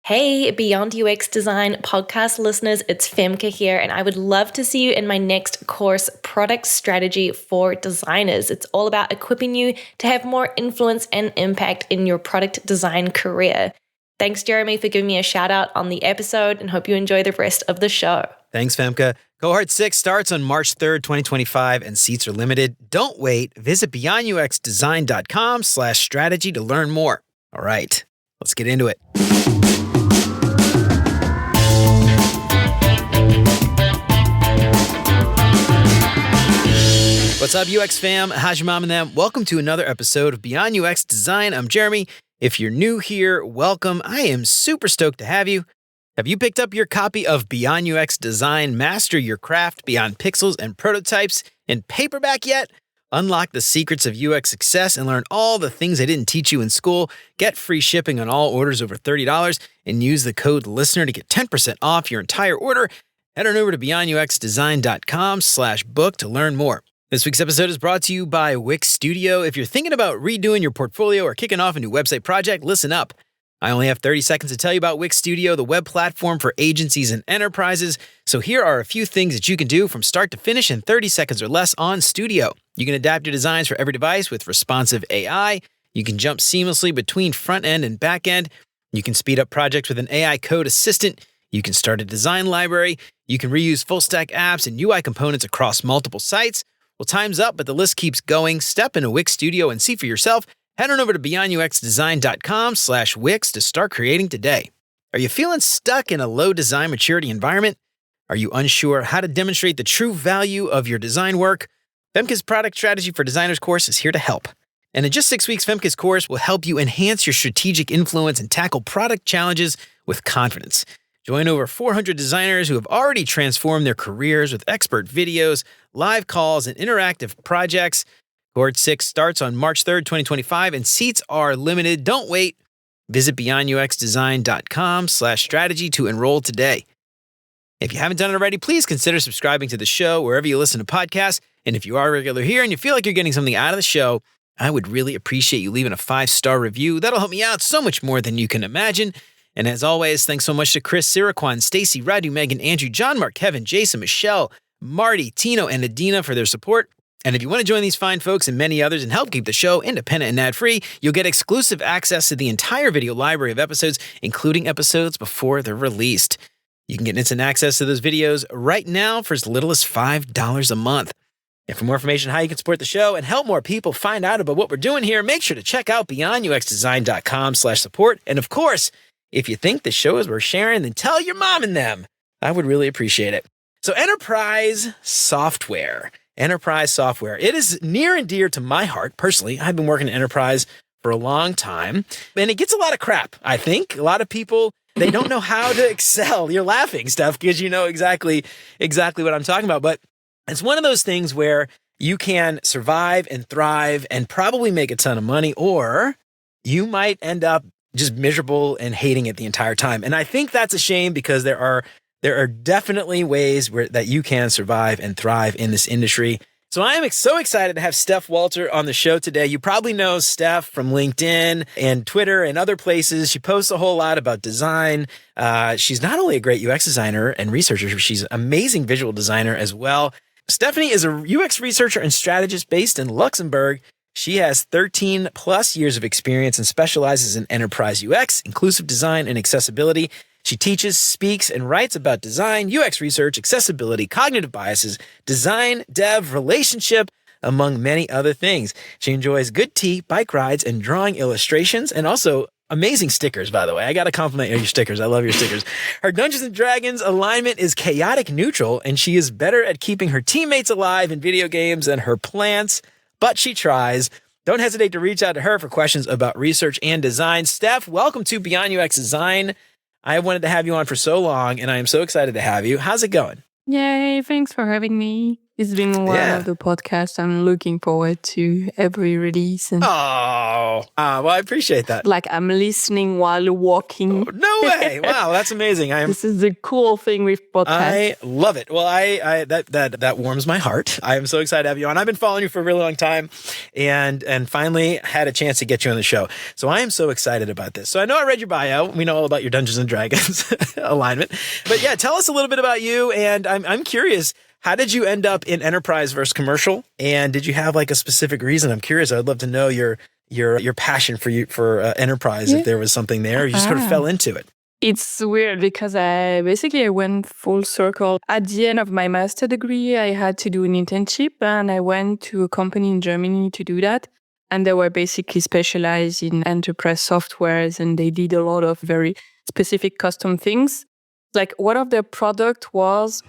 Hey, Beyond UX Design podcast listeners, it's Femke here, and I would love to see you in my next course, Product Strategy for Designers. It's all about equipping you to have more influence and impact in your product design career. Thanks, Jeremy, for giving me a shout out on the episode, and hope you enjoy the rest of the show. Thanks, Femke. Cohort 6 starts on March 3rd, 2025, and seats are limited. Don't wait. Visit beyonduxdesign.com/strategy to learn more. All right, let's get into it. What's up, UX fam? How's your mom and them? Welcome to another episode of Beyond UX Design. I'm Jeremy. If you're new here, welcome. I am super stoked to have you. Have you picked up your copy of Beyond UX Design, Master Your Craft Beyond Pixels and Prototypes in paperback yet? Unlock the secrets of UX success and learn all the things I didn't teach you in school. Get free shipping on all orders over $30 and use the code LISTENER to get 10% off your entire order. Head on over to beyonduxdesign.com/book to learn more. This week's episode is brought to you by UX Studio. If you're thinking about redoing your portfolio or kicking off a new website project, listen up. I only have 30 seconds to tell you about UX Studio, the web platform for agencies and enterprises. So here are a few things that you can do from start to finish in 30 seconds or less on Studio. You can adapt your designs for every device with responsive AI. You can jump seamlessly between front end and back end. You can speed up projects with an AI code assistant. You can start a design library. You can reuse full stack apps and UI components across multiple sites. Well, time's up, but the list keeps going. Step into UX Studio and see for yourself. Head on over to beyonduxdesign.com/Wix to start creating today. Are you feeling stuck in a low design maturity environment? Are you unsure how to demonstrate the true value of your design work? Femke's Product Strategy for Designers course is here to help. And in just 6 weeks, Femke's course will help you enhance your strategic influence and tackle product challenges with confidence. Join over 400 designers who have already transformed their careers with expert videos, live calls, and interactive projects. Cohort 6 starts on March 3rd, 2025, and seats are limited. Don't wait. Visit beyonduxdesign.com/strategy to enroll today. If you haven't done it already, please consider subscribing to the show wherever you listen to podcasts. And if you are a regular here and you feel like you're getting something out of the show, I would really appreciate you leaving a 5-star review. That'll help me out so much more than you can imagine. And as always, thanks so much to Chris, Siraquan, Stacy, Radu, Megan, Andrew, John, Mark, Kevin, Jason, Michelle, Marty, Tino, and Adina for their support. And if you want to join these fine folks and many others and help keep the show independent and ad-free, you'll get exclusive access to the entire video library of episodes, including episodes before they're released. You can get instant access to those videos right now for as little as $5 a month. And for more information on how you can support the show and help more people find out about what we're doing here, make sure to check out beyonduxdesign.com/support. And of course, if you think the show is worth sharing, then tell your mom and them. I would really appreciate it. So enterprise software. It is near and dear to my heart, personally. I've been working in enterprise for a long time, and it gets a lot of crap, I think. A lot of people, they don't know how to excel. You're laughing, Stef, because you know exactly what I'm talking about. But it's one of those things where you can survive and thrive and probably make a ton of money, or you might end up just miserable and hating it the entire time. And I think that's a shame because there are definitely ways that you can survive and thrive in this industry. So I am so excited to have Stef Walter on the show today. You probably know Stef from LinkedIn and Twitter and other places. She posts a whole lot about design. She's not only a great UX designer and researcher, she's an amazing visual designer as well. Stéphanie is a UX researcher and strategist based in Luxembourg. She has 13 plus years of experience and specializes in enterprise UX, inclusive design, and accessibility. She teaches, speaks, and writes about design, UX research, accessibility, cognitive biases, design, dev, relationship, among many other things. She enjoys good tea, bike rides, and drawing illustrations, and also amazing stickers, by the way. I got to compliment your stickers. I love your stickers. Her Dungeons & Dragons alignment is chaotic neutral, and she is better at keeping her teammates alive in video games than her plants. But she tries. Don't hesitate to reach out to her for questions about research and design. Stef, welcome to Beyond UX Design. I wanted to have you on for so long, and I am so excited to have you. How's it going? Yay, thanks for having me. It's been one of the podcasts I'm looking forward to every release. And well, I appreciate that. Like I'm listening while walking. Oh, no way! Wow, that's amazing. This is the cool thing with podcasts. I love it. Well, that warms my heart. I am so excited to have you on. I've been following you for a really long time, and finally had a chance to get you on the show. So I am so excited about this. So I know I read your bio. We know all about your Dungeons and Dragons alignment, but yeah, tell us a little bit about you. And I'm curious. How did you end up in enterprise versus commercial? And did you have like a specific reason? I'm curious. I'd love to know your passion for enterprise. If there was something there, you just sort of fell into it. It's weird because I went full circle. At the end of my master degree, I had to do an internship and I went to a company in Germany to do that. And they were basically specialized in enterprise softwares and they did a lot of very specific custom things. Like one of their product was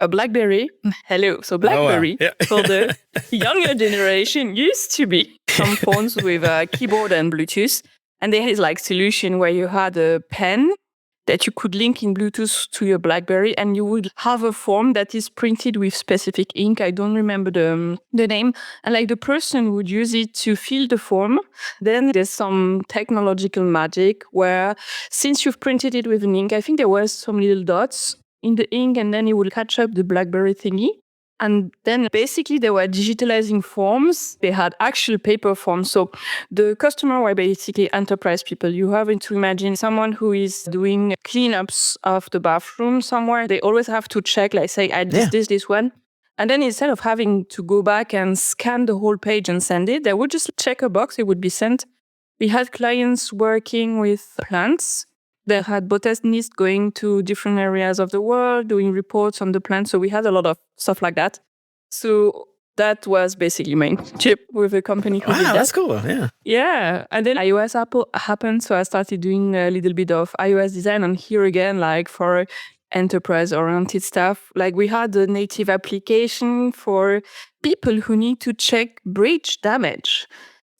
a BlackBerry. Hello. So BlackBerry for the younger generation used to be some phones with a keyboard and Bluetooth. And they had like solution where you had a pen that you could link in Bluetooth to your BlackBerry and you would have a form that is printed with specific ink. I don't remember the name. And like the person would use it to fill the form. Then there's some technological magic where since you've printed it with an ink, I think there was some little dots in the ink and then it will catch up the BlackBerry thingy. And then basically they were digitalizing forms. They had actual paper forms. So the customer were basically enterprise people. You have to imagine someone who is doing cleanups of the bathroom somewhere. They always have to check, like say, I did this one. And then instead of having to go back and scan the whole page and send it, they would just check a box. It would be sent. We had clients working with plants. They had botanists going to different areas of the world, doing reports on the plants. So we had a lot of stuff like that. So that was basically my internship with a company who did that. That's cool. Yeah. Yeah. And then iOS happened. So I started doing a little bit of iOS design. And here again, like for enterprise-oriented stuff, like we had a native application for people who need to check bridge damage.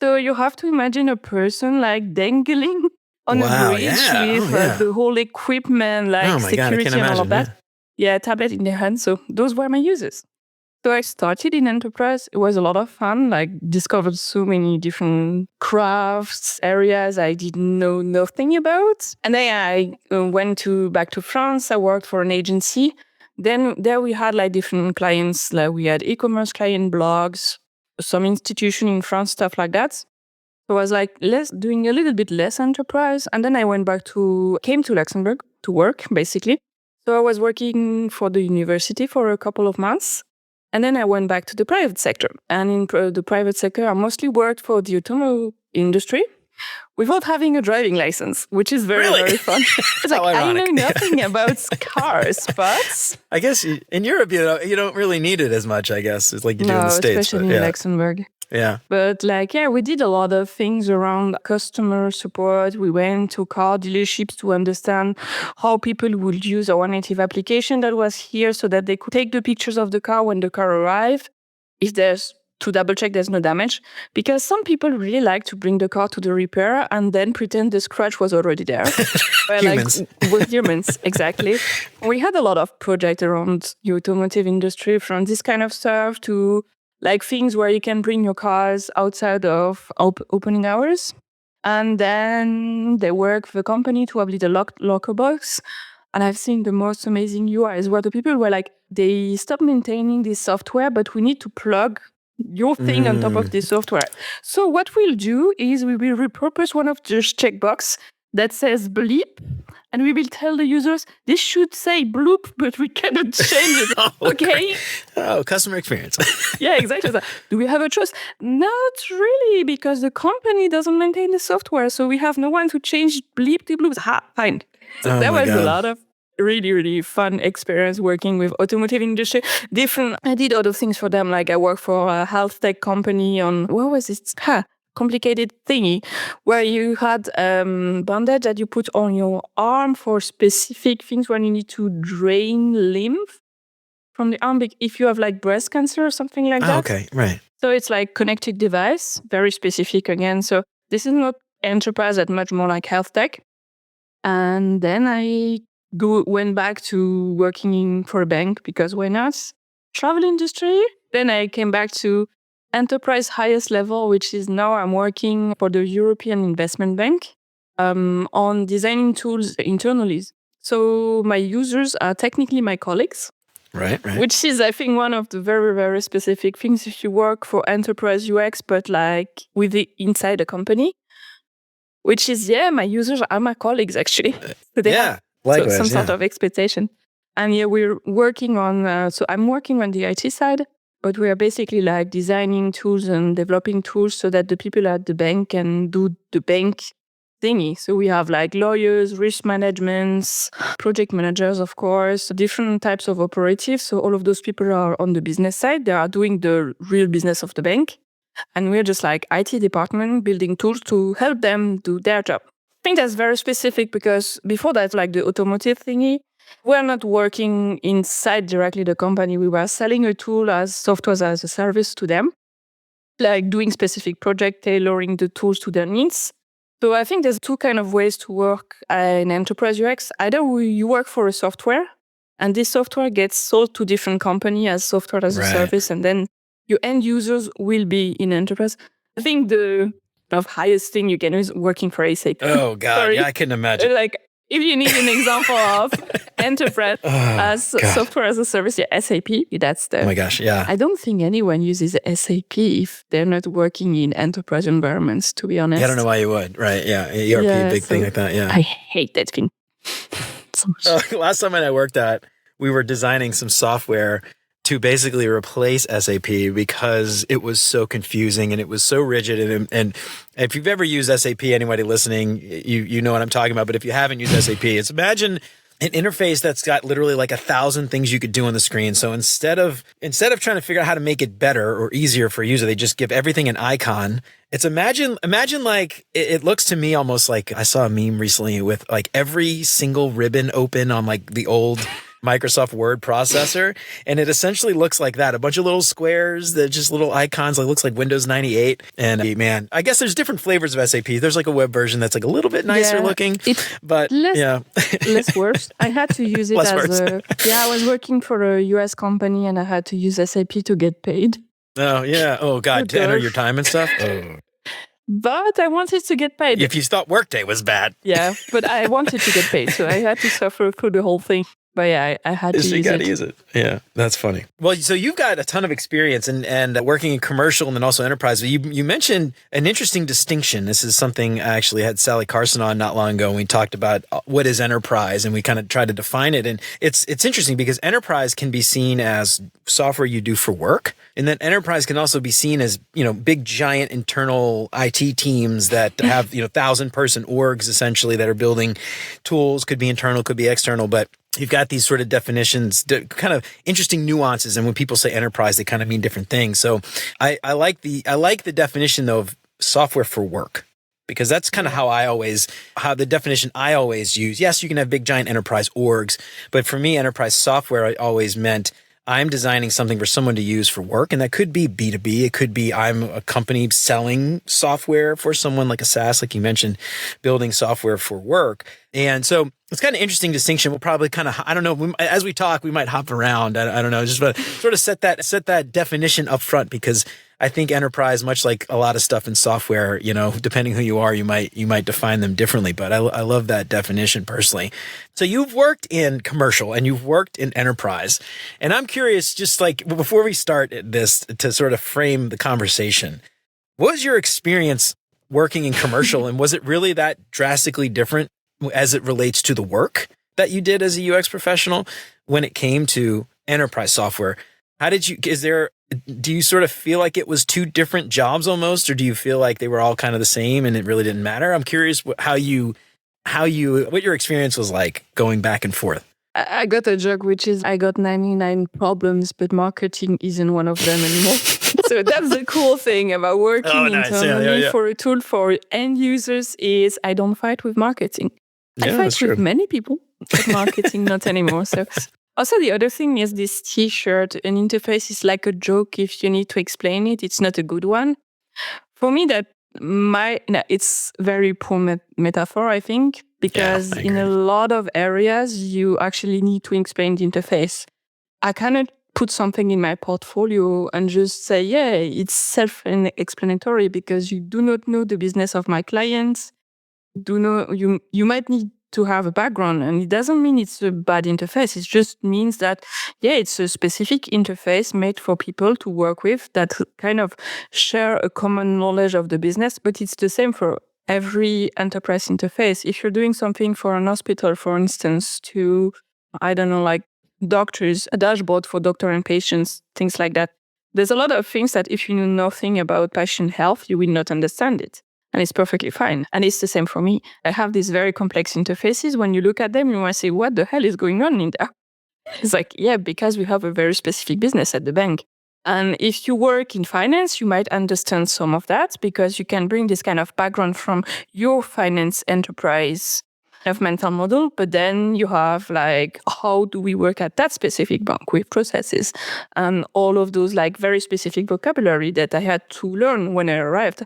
So you have to imagine a person like dangling on a bridge with the whole equipment, like security and all of that. Yeah, tablet in their hand. So those were my users. So I started in enterprise. It was a lot of fun, like discovered so many different crafts, areas I didn't know nothing about. And then I went back to France. I worked for an agency. Then there we had like different clients. Like we had e-commerce client blogs, some institution in France, stuff like that. So I was like doing a little bit less enterprise. And then I came to Luxembourg to work, basically. So I was working for the university for a couple of months. And then I went back to the private sector. And in the private sector, I mostly worked for the automotive industry without having a driving license, which is very, very fun. It's like, I know nothing about cars, but... I guess in Europe, you don't really need it as much, I guess. It's like you do in the States. Especially in Luxembourg. Yeah. But we did a lot of things around customer support. We went to car dealerships to understand how people would use our native application that was here so that they could take the pictures of the car when the car arrived. To double check there's no damage. Because some people really like to bring the car to the repair and then pretend the scratch was already there. Humans. With humans, exactly. We had a lot of projects around the automotive industry, from this kind of stuff to like things where you can bring your cars outside of opening hours. And then they work with a company to have little locker box. And I've seen the most amazing UIs where the people were like, they stopped maintaining this software, but we need to plug your thing on top of this software. So what we'll do is we will repurpose one of the checkbox that says bleep, and we will tell the users, this should say bloop, but we cannot change it. Okay? Customer experience. Yeah, exactly. So, do we have a choice? Not really, because the company doesn't maintain the software, so we have no one to change bleep to bloop. Fine. So there was a lot of really, really fun experience working with automotive industry. I did other things for them. Like I worked for a health tech company on, what was it? Complicated thingy where you had bandage that you put on your arm for specific things when you need to drain lymph from the arm. If you have like breast cancer or something like that. Okay, right. So it's like connected device, very specific again. So this is not enterprise, that much more like health tech. And then I went back to working for a bank because why not? travel industry. Then I came back to enterprise highest level, which is now I'm working for the European Investment Bank on designing tools internally. So my users are technically my colleagues. Right. Which is, I think, one of the very, very specific things if you work for enterprise UX, but like with the inside a company, which is, my users are my colleagues, actually. So they have some sort of expectation. And we're working on, so I'm working on the IT side, but we are basically like designing tools and developing tools so that the people at the bank can do the bank thingy. So we have like lawyers, risk managements, project managers, of course, different types of operatives. So all of those people are on the business side. They are doing the real business of the bank. And we're just like IT department building tools to help them do their job. I think that's very specific because before that, like the automotive thingy, we're not working inside directly the company. We were selling a tool as software as a service to them, like doing specific project, tailoring the tools to their needs. So I think there's two kind of ways to work in enterprise UX. Either you work for a software, and this software gets sold to different companies as software as a service, and then your end users will be in enterprise. I think the highest thing you can do is working for SAP. Oh, God. Yeah, I couldn't imagine. Like, if you need an example of enterprise as software as a service, SAP, that's the... Oh, my gosh, yeah. I don't think anyone uses SAP if they're not working in enterprise environments, to be honest. I don't know why you would, right? Yeah, ERP, big thing like that, yeah. I hate that thing so much. Last time I worked at, we were designing some software to basically replace SAP because it was so confusing and it was so rigid. And if you've ever used SAP, anybody listening, you know what I'm talking about. But if you haven't used SAP, it's imagine an interface that's got literally like 1,000 things you could do on the screen. So instead of trying to figure out how to make it better or easier for a user, they just give everything an icon. It's imagine like it looks to me almost like I saw a meme recently with like every single ribbon open on like the old Microsoft Word processor, and it essentially looks like that. A bunch of little squares that just little icons. It looks like Windows 98. And man, I guess there's different flavors of SAP. There's like a web version that's like a little bit nicer looking, but less worse. I had to use it I was working for a US company and I had to use SAP to get paid. Oh yeah. Oh God, to enter your time and stuff. Oh. But I wanted to get paid. If you thought Workday was bad. Yeah, but I wanted to get paid, so I had to suffer through the whole thing. But yeah, I had to use it. You got to use it. Yeah, that's funny. Well, so you've got a ton of experience and working in commercial and then also enterprise. You mentioned an interesting distinction. This is something I actually had Sally Carson on not long ago, and we talked about what is enterprise, and we kind of tried to define it. And it's interesting because enterprise can be seen as software you do for work, and then enterprise can also be seen as, big giant internal IT teams that have 1,000-person orgs essentially that are building tools. Could be internal, could be external, but you've got these sort of definitions, kind of interesting nuances. And when people say enterprise, they kind of mean different things. So I like the definition though of software for work, because that's kind of how the definition I always use. Yes, you can have big giant enterprise orgs, but for me, enterprise software always meant I'm designing something for someone to use for work. And that could be B2B. It could be I'm a company selling software for someone like a SaaS, like you mentioned, building software for work. And so it's kind of interesting distinction. We'll probably kind of, I don't know, as we talk, we might hop around. I don't know, just sort of set that definition up front, because I think enterprise, much like a lot of stuff in software, depending who you are, you might define them differently. But I love that definition personally. So you've worked in commercial and you've worked in enterprise. And I'm curious, just like before we start this, to sort of frame the conversation, what was your experience working in commercial? And was it really that drastically different as it relates to the work that you did as a UX professional when it came to enterprise software? Do you sort of feel like it was two different jobs almost, or do you feel like they were all kind of the same and it really didn't matter? I'm curious what your experience was like going back and forth. I got a joke, which is I got 99 problems, but marketing isn't one of them anymore. So that's the cool thing about working internally for a tool for end users is I don't fight with marketing. I fight with many people, but marketing not anymore. So also the other thing is this T-shirt, an interface is like a joke. If you need to explain it, it's not a good one. For me, it's very poor metaphor, I think, because in a lot of areas, you actually need to explain the interface. I cannot put something in my portfolio and just say, yeah, it's self-explanatory because you do not know the business of my clients. You might need to have a background, and it doesn't mean it's a bad interface. It just means that, yeah, it's a specific interface made for people to work with that kind of share a common knowledge of the business, but it's the same for every enterprise interface. If you're doing something for an hospital, for instance, to, I don't know, like doctors, a dashboard for doctor and patients, things like that. There's a lot of things that if you know nothing about patient health, you will not understand it. And it's perfectly fine. And it's the same for me. I have these very complex interfaces. When you look at them, you might say, what the hell is going on in there? It's like, yeah, because we have a very specific business at the bank. And if you work in finance, you might understand some of that because you can bring this kind of background from your finance enterprise of mental model. But then you have like, how do we work at that specific bank with processes and all of those like very specific vocabulary that I had to learn when I arrived,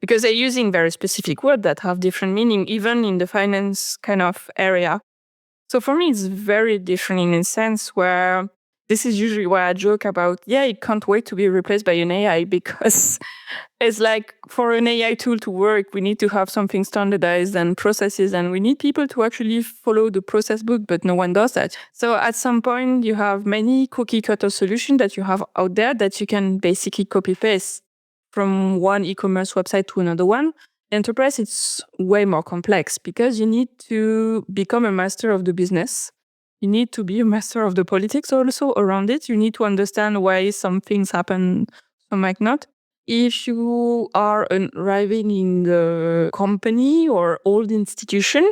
because they're using very specific words that have different meaning, even in the finance kind of area. So for me, it's very different in a sense where this is usually why I joke about, yeah, it can't wait to be replaced by an AI because it's like for an AI tool to work, we need to have something standardized and processes, and we need people to actually follow the process book, but no one does that. So at some point, you have many cookie cutter solutions that you have out there that you can basically copy paste from one e-commerce website to another one. Enterprise, it's way more complex because you need to become a master of the business. You need to be a master of the politics also around it. You need to understand why some things happen, some might not. If you are arriving in the company or old institution,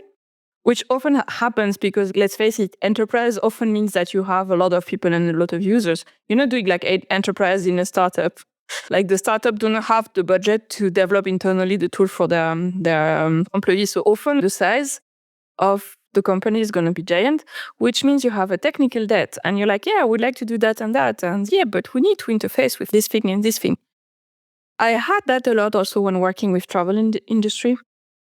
which often happens because, let's face it, enterprise often means that you have a lot of people and a lot of users. You're not doing like enterprise in a startup. Like the startup do not have the budget to develop internally the tool for their employees. So often the size of the company is going to be giant, which means you have a technical debt. And you're like, yeah, I would like to do that and that. And yeah, but we need to interface with this thing and this thing. I had that a lot also when working with travel in the industry,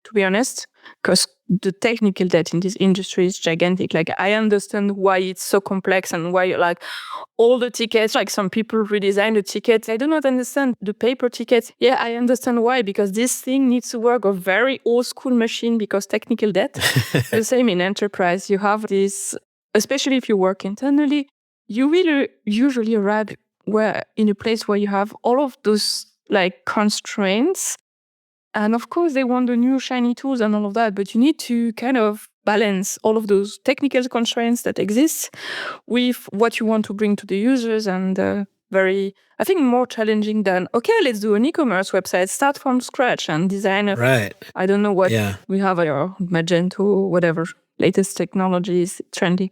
to be honest, because the technical debt in this industry is gigantic. Like I understand why it's so complex and why like all the tickets, like some people redesign the tickets. I do not understand the paper tickets. Yeah, I understand why, because this thing needs to work a very old school machine because technical debt. The same in enterprise. You have this, especially if you work internally, you will usually arrive in a place where you have all of those like constraints. And of course, they want the new shiny tools and all of that, but you need to kind of balance all of those technical constraints that exist with what you want to bring to the users. And very, I think, more challenging than, okay, let's do an e-commerce website, start from scratch and design Right. I don't know what we have, Magento, whatever, latest technologies, trendy.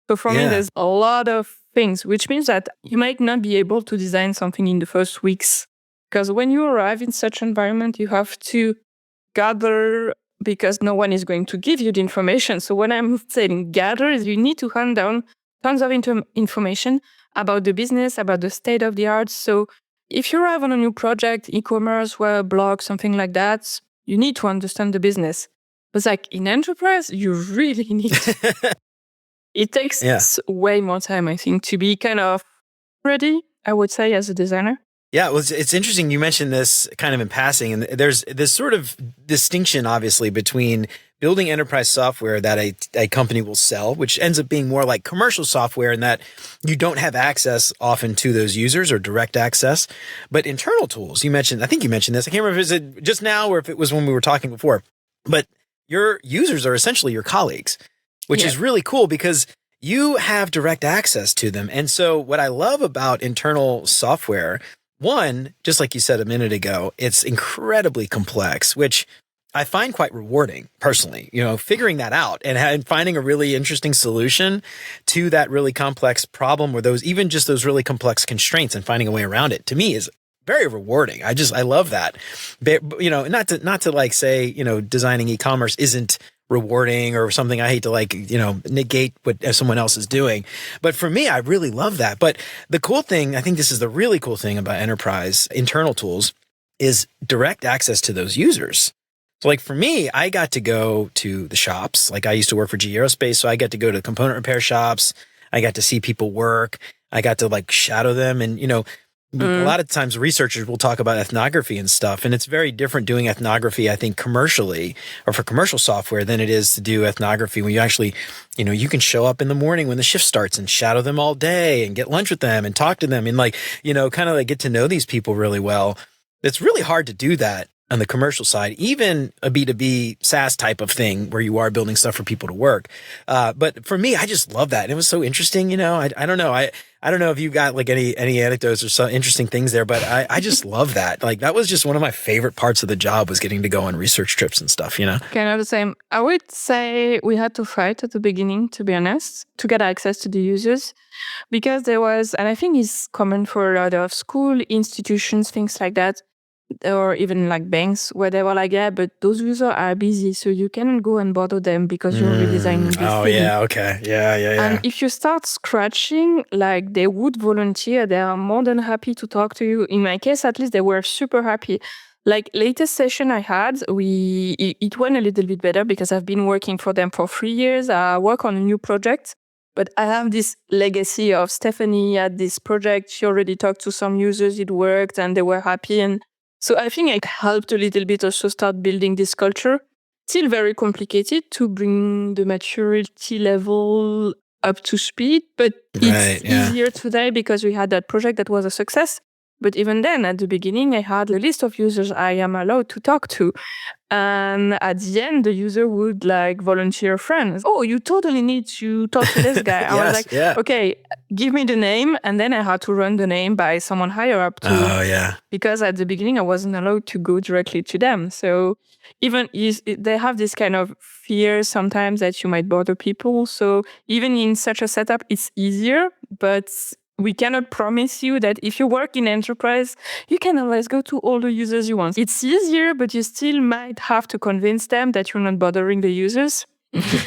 So for me, there's a lot of things, which means that you might not be able to design something in the first weeks. Because when you arrive in such an environment, you have to gather, because no one is going to give you the information. So when I'm saying gather, you need to hunt down tons of information about the business, about the state of the art. So if you arrive on a new project, e-commerce, web, blog, something like that, you need to understand the business. But like in enterprise, you really need to. It takes way more time, I think, to be kind of ready, I would say, as a designer. Yeah, well, it's interesting you mentioned this kind of in passing, and there's this sort of distinction, obviously, between building enterprise software that a company will sell, which ends up being more like commercial software in that you don't have access often to those users or direct access. But internal tools, I think you mentioned this. I can't remember if it was just now or if it was when we were talking before. But your users are essentially your colleagues, which is really cool because you have direct access to them. And so what I love about internal software, one, just like you said a minute ago, it's incredibly complex, which I find quite rewarding personally, figuring that out and finding a really interesting solution to that really complex problem or even just those really complex constraints and finding a way around it, to me is very rewarding. I love that. But, not to like say, designing e-commerce isn't rewarding or something. I hate to negate what someone else is doing. But for me, I really love that. But the cool thing, I think this is the really cool thing about enterprise internal tools, is direct access to those users. So like for me, I got to go to the shops. Like I used to work for GE Aerospace, so I got to go to component repair shops. I got to see people work. I got to like shadow them. And, a lot of times researchers will talk about ethnography and stuff, and it's very different doing ethnography, I think, commercially or for commercial software than it is to do ethnography when you actually, you can show up in the morning when the shift starts and shadow them all day and get lunch with them and talk to them and like, kind of like get to know these people really well. It's really hard to do that on the commercial side, even a B2B SaaS type of thing where you are building stuff for people to work. But for me, I just love that. And it was so interesting. I don't know. I don't know if you've got like any anecdotes or some interesting things there, but I just love that. Like that was just one of my favorite parts of the job was getting to go on research trips and stuff, Kind of the same. I would say we had to fight at the beginning, to be honest, to get access to the users because there was, and I think it's common for a lot of school institutions, things like that, or even like banks where they were like, yeah, but those users are busy, so you cannot go and bother them because you're redesigning this thing. Yeah, okay. Yeah. And if you start scratching, like they would volunteer, they are more than happy to talk to you. In my case, at least, they were super happy. Like latest session I had, it went a little bit better because I've been working for them for 3 years. I work on a new project, but I have this legacy of Stéphanie at this project. She already talked to some users, it worked, and they were happy. And so I think it helped a little bit also start building this culture. Still very complicated to bring the maturity level up to speed, but it's easier today because we had that project that was a success. But even then, at the beginning, I had a list of users I am allowed to talk to. And at the end, the user would like volunteer friends. Oh, you totally need to talk to this guy. I was like, okay, give me the name. And then I had to run the name by someone higher up too. Oh, yeah. Because at the beginning, I wasn't allowed to go directly to them. So even they have this kind of fear sometimes that you might bother people. So even in such a setup, it's easier, but we cannot promise you that if you work in enterprise, you can always go to all the users you want. It's easier, but you still might have to convince them that you're not bothering the users.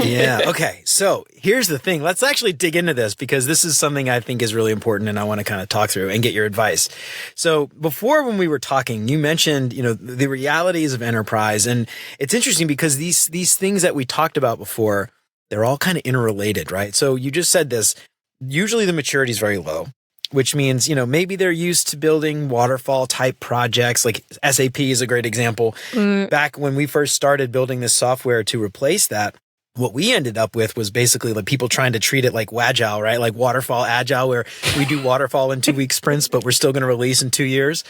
Yeah. Okay. So here's the thing. Let's actually dig into this because this is something I think is really important and I want to kind of talk through and get your advice. So before when we were talking, you mentioned, the realities of enterprise. And it's interesting because these things that we talked about before, they're all kind of interrelated, right? So you just said this. Usually the maturity is very low, which means, maybe they're used to building waterfall type projects. Like SAP is a great example. Back when we first started building this software to replace that, what we ended up with was basically like people trying to treat it like Wagile, right? Like waterfall agile, where we do waterfall in 2-week sprints, but we're still going to release in 2 years.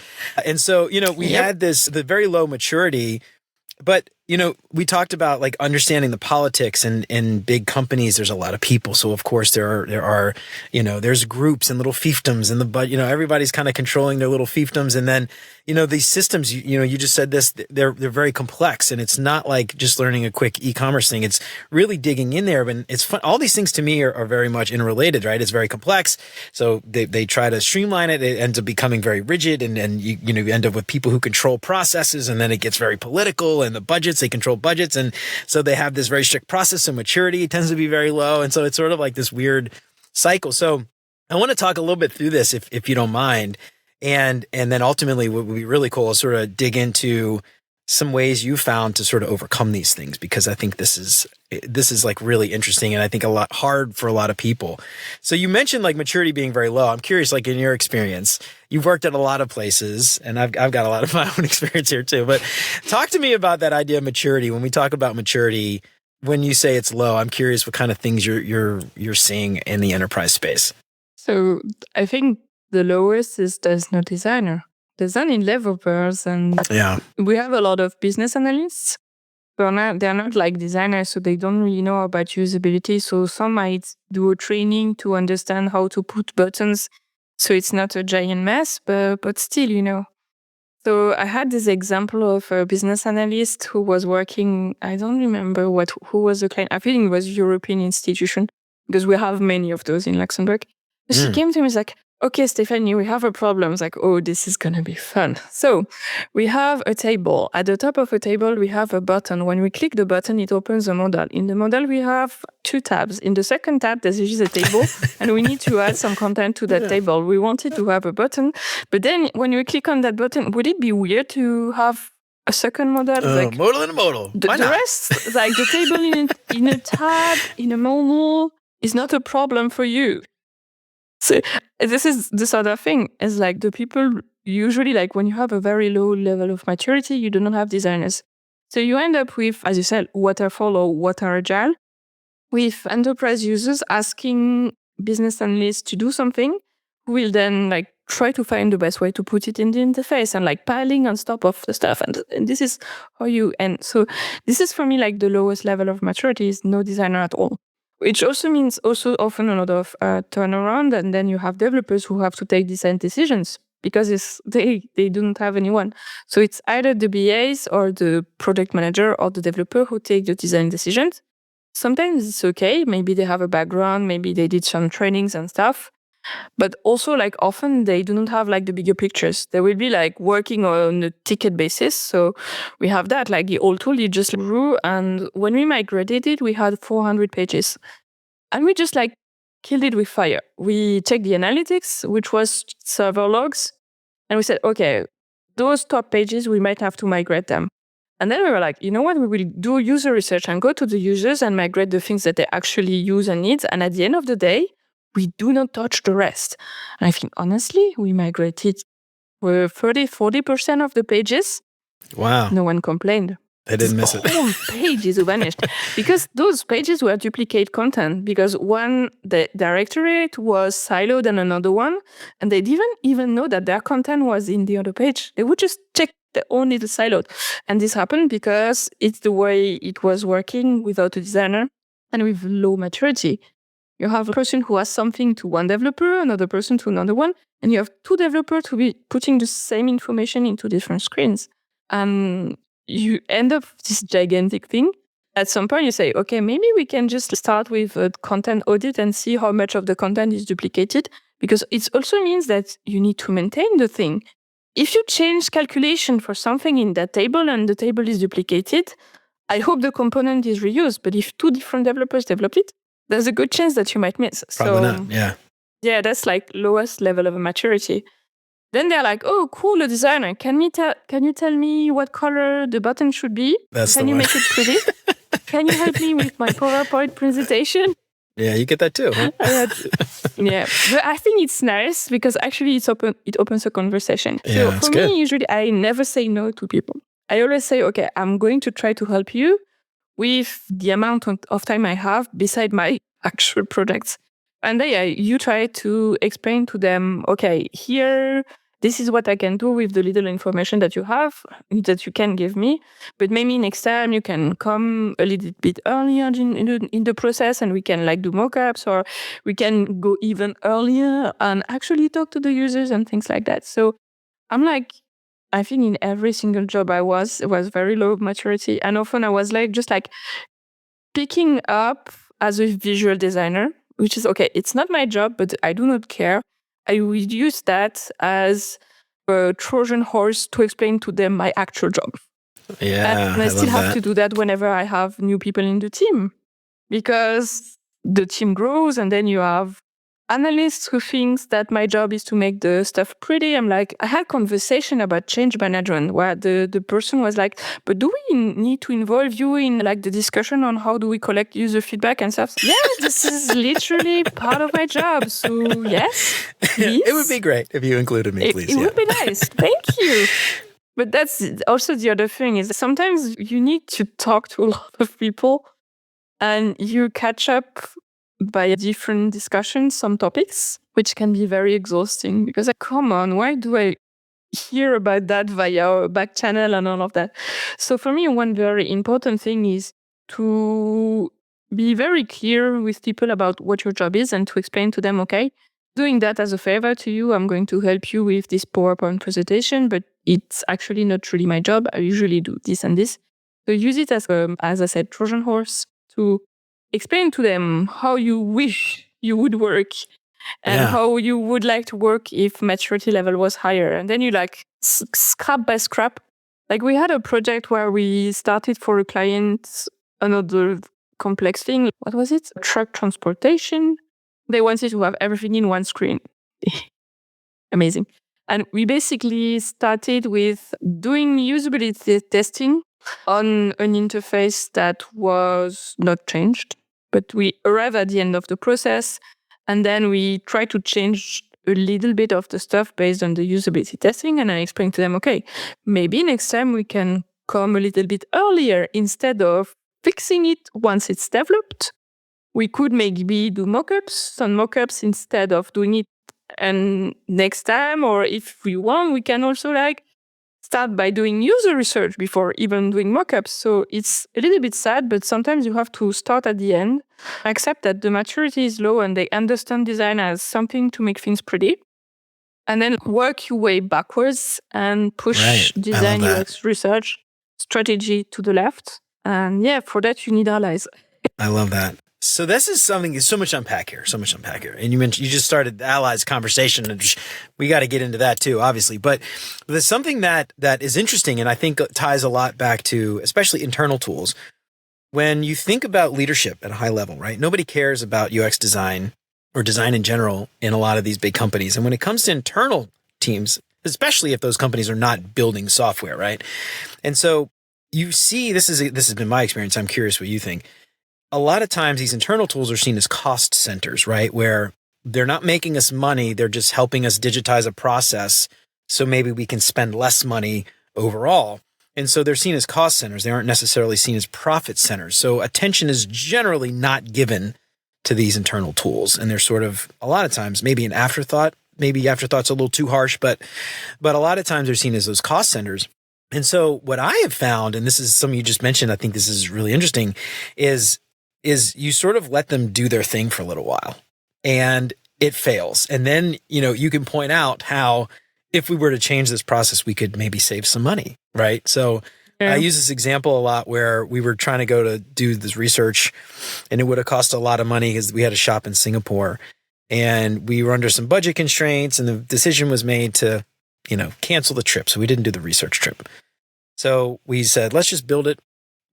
And so, we had the very low maturity, but we talked about like understanding the politics and in big companies, there's a lot of people. So of course there are, there's groups and little fiefdoms and everybody's kind of controlling their little fiefdoms. And then, these systems, you just said this, they're very complex and it's not like just learning a quick e-commerce thing. It's really digging in there. And it's fun. All these things to me are very much interrelated, right? It's very complex. So they try to streamline it. It ends up becoming very rigid. And you end up with people who control processes and then it gets very political and the budgets, they control budgets. And so they have this very strict process and maturity. It tends to be very low. And so it's sort of like this weird cycle. So I want to talk a little bit through this if you don't mind. And then ultimately what would be really cool is sort of dig into some ways you found to sort of overcome these things, because I think this is like really interesting and I think a lot hard for a lot of people. So you mentioned like maturity being very low. I'm curious, like in your experience, you've worked at a lot of places and I've got a lot of my own experience here too, but talk to me about that idea of maturity. When we talk about maturity, when you say it's low, I'm curious what kind of things you're seeing in the enterprise space. So I think the lowest is there's no designer. There's only developers, and we have a lot of business analysts. They're not like designers, so they don't really know about usability. So some might do a training to understand how to put buttons, so it's not a giant mess, but still, So I had this example of a business analyst who was working. I don't remember who was the client. I think it was a European institution because we have many of those in Luxembourg. She came to me and was like, okay, Stéphanie, we have a problem. I was like, oh, this is going to be fun. So we have a table. At the top of a table, we have a button. When we click the button, it opens a model. In the model, we have 2 tabs. In the second tab, there's usually a table, and we need to add some content to that table. We wanted to have a button, but then when we click on that button, would it be weird to have a second model? Modal and a modal. The rest, like the table in a tab, in a modal, is not a problem for you. So this is this other thing is like the people usually like when you have a very low level of maturity, you do not have designers. So you end up with, as you said, waterfall or water agile, with enterprise users asking business analysts to do something, who will then like try to find the best way to put it in the interface and like piling on top of the stuff. And this is how you end. So this is for me like the lowest level of maturity is no designer at all. Which also means also often a lot of turnaround, and then you have developers who have to take design decisions because they don't have anyone. So it's either the BAs or the project manager or the developer who take the design decisions. Sometimes it's okay. Maybe they have a background. Maybe they did some trainings and stuff. But also, like often they do not have like the bigger pictures. They will be like working on a ticket basis. So we have that, like the old tool you just grew. And when we migrated it, we had 400 pages. And we just like killed it with fire. We checked the analytics, which was server logs. And we said, okay, those top pages, we might have to migrate them. And then we were like, you know what? We will do user research and go to the users and migrate the things that they actually use and need. And at the end of the day, we do not touch the rest. And I think, honestly, we migrated 40% of the pages. Wow. No one complained. They didn't miss it. The whole pages vanished because those pages were duplicate content because the directorate was siloed in another one, and they didn't even know that their content was in the other page. They would just check their own little siloed. And this happened because it's the way it was working without a designer and with low maturity. You have a person who has something to one developer, another person to another one, and you have two developers to be putting the same information into different screens. And you end up with this gigantic thing. At some point, you say, okay, maybe we can just start with a content audit and see how much of the content is duplicated, because it also means that you need to maintain the thing. If you change calculation for something in that table and the table is duplicated, I hope the component is reused. But if two different developers develop it, there's a good chance that you might miss. Probably not, yeah. Yeah, that's like lowest level of maturity. Then they're like, oh, cool, a designer. Can you tell me what color the button should be? Can you make it pretty? Can you help me with my PowerPoint presentation? Yeah, you get that too, huh? Yeah, but I think it's nice because actually it opens a conversation. Yeah, so for me, usually I never say no to people. I always say, okay, I'm going to try to help you with the amount of time I have beside my actual projects. And then you try to explain to them, okay, here, this is what I can do with the little information that you have, that you can give me. But maybe next time you can come a little bit earlier in the process and we can like do mockups, or we can go even earlier and actually talk to the users and things like that. So I'm like, I think in every single job it was very low maturity. And often I was like, just like picking up as a visual designer, which is okay. It's not my job, but I do not care. I would use that as a Trojan horse to explain to them my actual job. Yeah, and I still have to do that whenever I have new people in the team, because the team grows and then you have analysts who thinks that my job is to make the stuff pretty. I'm like, I had conversation about change management where the person was like, but do we need to involve you in like the discussion on how do we collect user feedback and stuff? Yeah, this is literally part of my job. So yes, please. It would be great if you included me, please. It would be nice. Thank you. But that's also the other thing is sometimes you need to talk to a lot of people and you catch up by different discussions, some topics, which can be very exhausting because come on, why do I hear about that via our back channel and all of that? So for me, one very important thing is to be very clear with people about what your job is and to explain to them, okay, doing that as a favor to you, I'm going to help you with this PowerPoint presentation, but it's actually not really my job. I usually do this and this. So use it as I said, Trojan horse to explain to them how you wish you would work and how you would like to work if maturity level was higher. And then you like scrap by scrap. Like we had a project where we started for a client another complex thing. What was it? Truck transportation. They wanted to have everything in one screen. Amazing. And we basically started with doing usability testing on an interface that was not changed. But we arrived at the end of the process And then we try to change a little bit of the stuff based on the usability testing. And I explain to them, okay, maybe next time we can come a little bit earlier instead of fixing it once it's developed. We could maybe do some mockups instead of doing it and next time. Or if we want, we can also start by doing user research before even doing mockups. So it's a little bit sad, but sometimes you have to start at the end, accept that the maturity is low and they understand design as something to make things pretty, and then work your way backwards and push design UX research strategy to the left. And yeah, for that, you need allies. I love that. So this is something, there's so much unpack here. And you mentioned, you just started the allies conversation, and we got to get into that too, obviously. But there's something that is interesting, and I think ties a lot back to, especially internal tools. When you think about leadership at a high level, right? Nobody cares about UX design or design in general in a lot of these big companies. And when it comes to internal teams, especially if those companies are not building software, right? And so you see, this has been my experience. I'm curious what you think. A lot of times these internal tools are seen as cost centers, right? Where they're not making us money. They're just helping us digitize a process. So maybe we can spend less money overall. And so they're seen as cost centers. They aren't necessarily seen as profit centers. So attention is generally not given to these internal tools. And they're sort of, a lot of times, maybe an afterthought. Maybe afterthought's a little too harsh, but a lot of times they're seen as those cost centers. And so what I have found, and this is something you just mentioned, I think this is really interesting, is you sort of let them do their thing for a little while and it fails. And then, you can point out how if we were to change this process, we could maybe save some money, right? So I use this example a lot where we were trying to go to do this research and it would have cost a lot of money because we had a shop in Singapore and we were under some budget constraints and the decision was made to, cancel the trip. So we didn't do the research trip. So we said, let's just build it.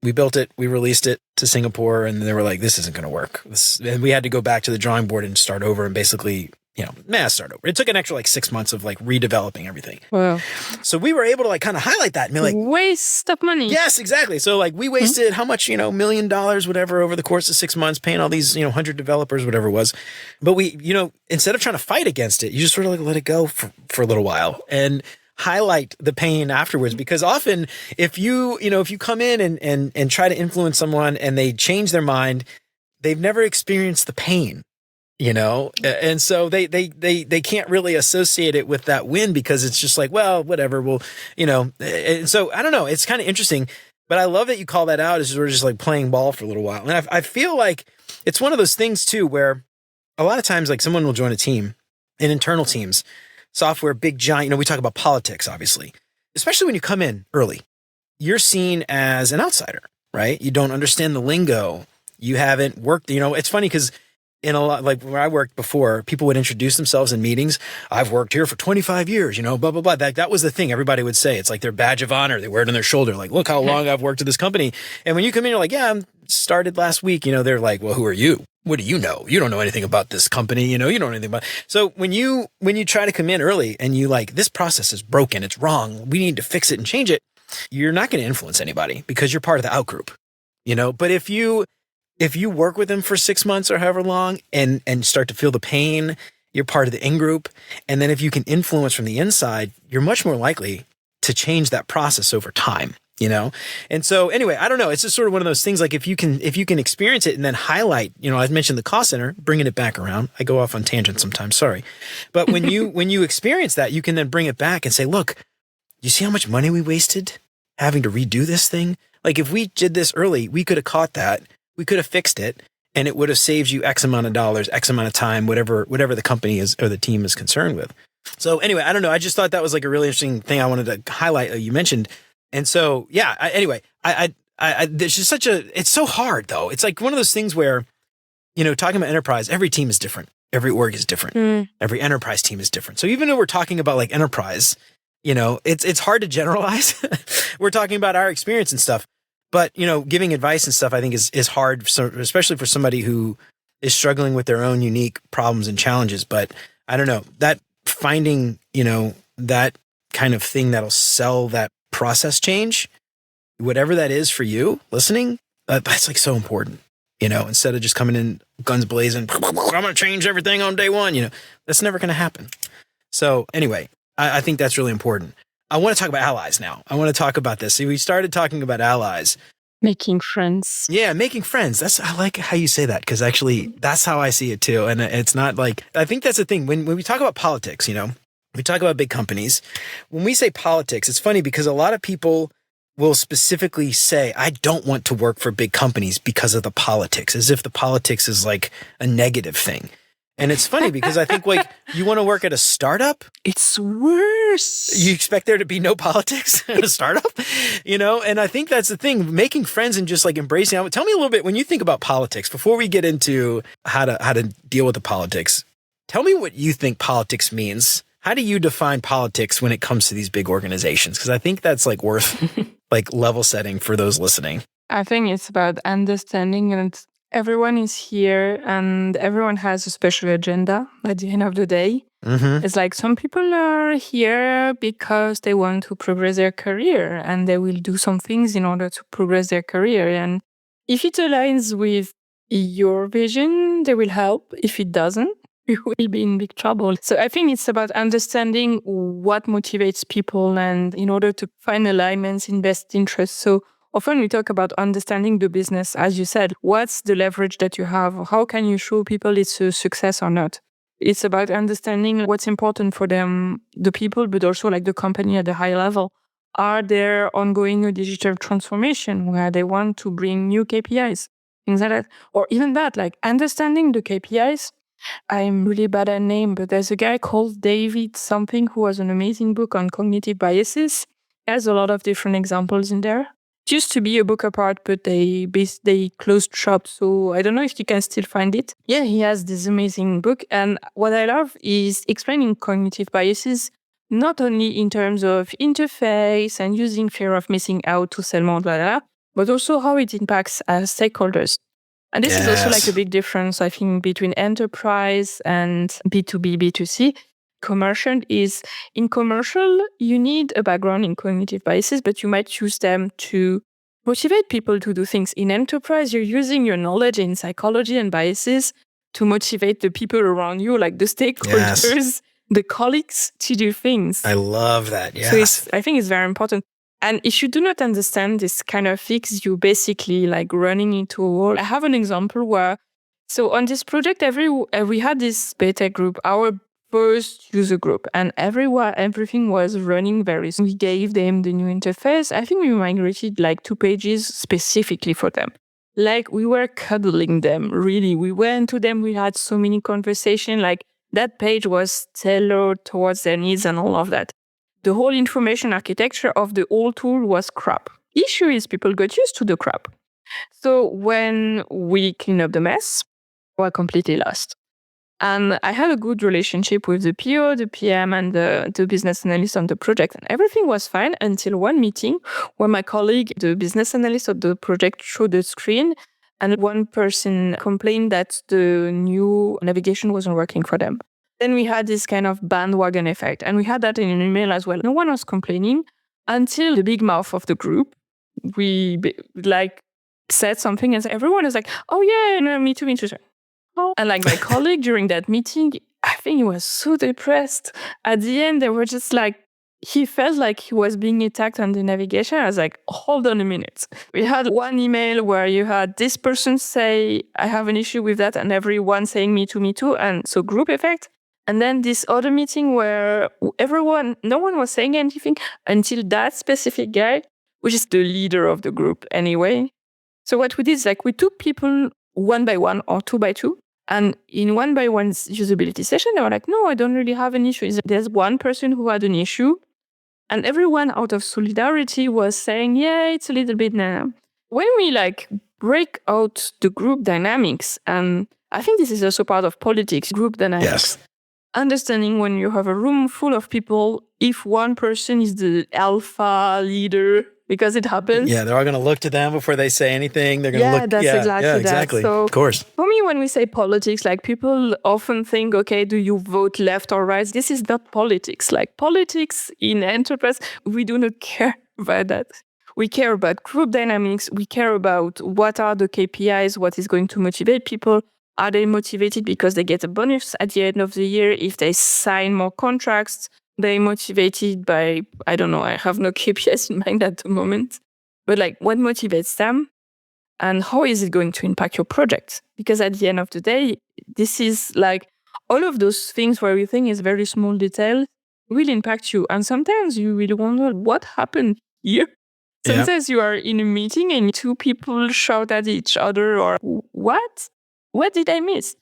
We built it, we released it to Singapore, and they were like, this isn't going to work. And we had to go back to the drawing board and start over and basically, start over. It took an extra 6 months of redeveloping everything. Wow. So we were able to kind of highlight that and be like, waste of money. Yes, exactly. So we wasted how much, $1 million, whatever, over the course of 6 months, paying all these, 100 developers, whatever it was. But we, instead of trying to fight against it, you just sort of let it go for a little while. And highlight the pain afterwards, because often if you come in and try to influence someone and they change their mind, they've never experienced the pain, and so they can't really associate it with that win because it's just well, whatever, and so I don't know, it's kind of interesting, but I love that you call that out as we're just playing ball for a little while. And I feel like it's one of those things too, where a lot of times someone will join a team in internal teams, software, big giant, we talk about politics, obviously, especially when you come in early, you're seen as an outsider, right? You don't understand the lingo. You haven't worked, it's funny because in a lot, where I worked before, people would introduce themselves in meetings. I've worked here for 25 years, blah, blah, blah. That was the thing everybody would say. It's their badge of honor. They wear it on their shoulder. Look how long I've worked at this company. And when you come in, you're yeah, I'm started last week, they're well, who are you? What do you know? You don't know anything about this company. You don't know anything about. So when you try to come in early and you this process is broken, it's wrong, we need to fix it and change it, you're not going to influence anybody because you're part of the out group, But if you work with them for 6 months or however long and start to feel the pain, you're part of the in group. And then if you can influence from the inside, you're much more likely to change that process over time. And so anyway, I don't know. It's just sort of one of those things. If you can experience it and then highlight, I mentioned the cost center, bringing it back around. I go off on tangents sometimes. Sorry. But when you experience that, you can then bring it back and say, look, you see how much money we wasted having to redo this thing? If we did this early, we could have caught that. We could have fixed it and it would have saved you X amount of dollars, X amount of time, whatever the company is or the team is concerned with. So anyway, I don't know. I just thought that was a really interesting thing I wanted to highlight. You mentioned. And so, yeah, there's just it's so hard though. It's one of those things where, talking about enterprise, every team is different. Every org is different. Every enterprise team is different. So even though we're talking about enterprise, it's hard to generalize. We're talking about our experience and stuff, but, giving advice and stuff, I think is hard, especially for somebody who is struggling with their own unique problems and challenges. But I don't know, that finding, that kind of thing that'll sell that process change, whatever that is for you listening, that's so important. instead of just coming in guns blazing, I'm going to change everything on day one, that's never going to happen. So anyway, I think that's really important. I want to talk about allies now. I want to talk about this. See, we started talking about allies. Making friends. Yeah, making friends. I like how you say that, because actually that's how I see it too. And it's not like, I think that's the thing. When we talk about politics, we talk about big companies. When we say politics, it's funny because a lot of people will specifically say, I don't want to work for big companies because of the politics, as if the politics is like a negative thing. And it's funny because I think like you want to work at a startup. It's worse. You expect there to be no politics in a startup, And I think that's the thing, making friends and just like embracing. Tell me a little bit, when you think about politics, before we get into how to deal with the politics, tell me what you think politics means. How do you define politics when it comes to these big organizations? Because I think that's like worth like level setting for those listening. I think it's about understanding, and everyone is here and everyone has a special agenda at the end of the day. Mm-hmm. It's like some people are here because they want to progress their career and they will do some things in order to progress their career. And if it aligns with your vision, they will help. If it doesn't, you will be in big trouble. So I think it's about understanding what motivates people and in order to find alignments in best interest. So often we talk about understanding the business, as you said. What's the leverage that you have? How can you show people it's a success or not? It's about understanding what's important for them, the people, but also like the company at the high level. Are there ongoing a digital transformation where they want to bring new KPIs? Things like that. Or even that, like understanding the KPIs. I'm really bad at name, but there's a guy called David something who has an amazing book on cognitive biases. He has a lot of different examples in there. It used to be a book apart, but they closed shop. So I don't know if you can still find it. Yeah, he has this amazing book. And what I love is explaining cognitive biases, not only in terms of interface and using fear of missing out to sell more, blah, blah, blah, but also how it impacts stakeholders. And this is also like a big difference, I think, between enterprise and B2B, B2C. Commercial is, in commercial, you need a background in cognitive biases, but you might use them to motivate people to do things. In enterprise, you're using your knowledge in psychology and biases to motivate the people around you, like the stakeholders, the colleagues, to do things. I love that, yes. So I think it's very important. And if you do not understand this kind of fix, you basically like running into a wall. I have an example where, so on this project, we had this beta group, our first user group, and everything was running very smooth. We gave them the new interface. I think we migrated like 2 pages specifically for them. Like we were cuddling them, really. We went to them, we had so many conversations, like that page was tailored towards their needs and all of that. The whole information architecture of the old tool was crap. Issue is people got used to the crap. So when we cleaned up the mess, we were completely lost. And I had a good relationship with the PO, the PM, and the business analyst on the project. And everything was fine until one meeting where my colleague, the business analyst of the project, showed the screen. And one person complained that the new navigation wasn't working for them. Then we had this kind of bandwagon effect. And we had that in an email as well. No one was complaining until the big mouth of the group. We said something and everyone was like, oh yeah, no, me too. And like my colleague during that meeting, I think he was so depressed. At the end, they were just like, he felt like he was being attacked on the navigation. I was like, hold on a minute. We had one email where you had this person say, I have an issue with that, and everyone saying me too. And so group effect. And then this other meeting where no one was saying anything until that specific guy, which is the leader of the group anyway. So what we did is like we took people one by one or 2 by 2. And in 1 by 1 usability session, they were like, no, I don't really have an issue. There's one person who had an issue. And everyone out of solidarity was saying, yeah, it's a little bit now. When we like break out the group dynamics, and I think this is also part of politics, group dynamics. Yes. Understanding when you have a room full of people, if one person is the alpha leader, because it happens. Yeah, they're all going to look to them before they say anything. They're going to look. That's exactly that. So, of course. For me, when we say politics, like people often think, okay, do you vote left or right? This is not politics. Like politics in enterprise, we do not care about that. we care about group dynamics. We care about what are the KPIs, what is going to motivate people. Are they motivated because they get a bonus at the end of the year? If they sign more contracts, they motivated by, I don't know, I have no KPIs in mind at the moment. But like, what motivates them? And how is it going to impact your project? Because at the end of the day, this is like all of those things where we think is very small detail will impact you. And sometimes you really wonder what happened here. Sometimes you are in a meeting and two people shout at each other or what? What did I miss?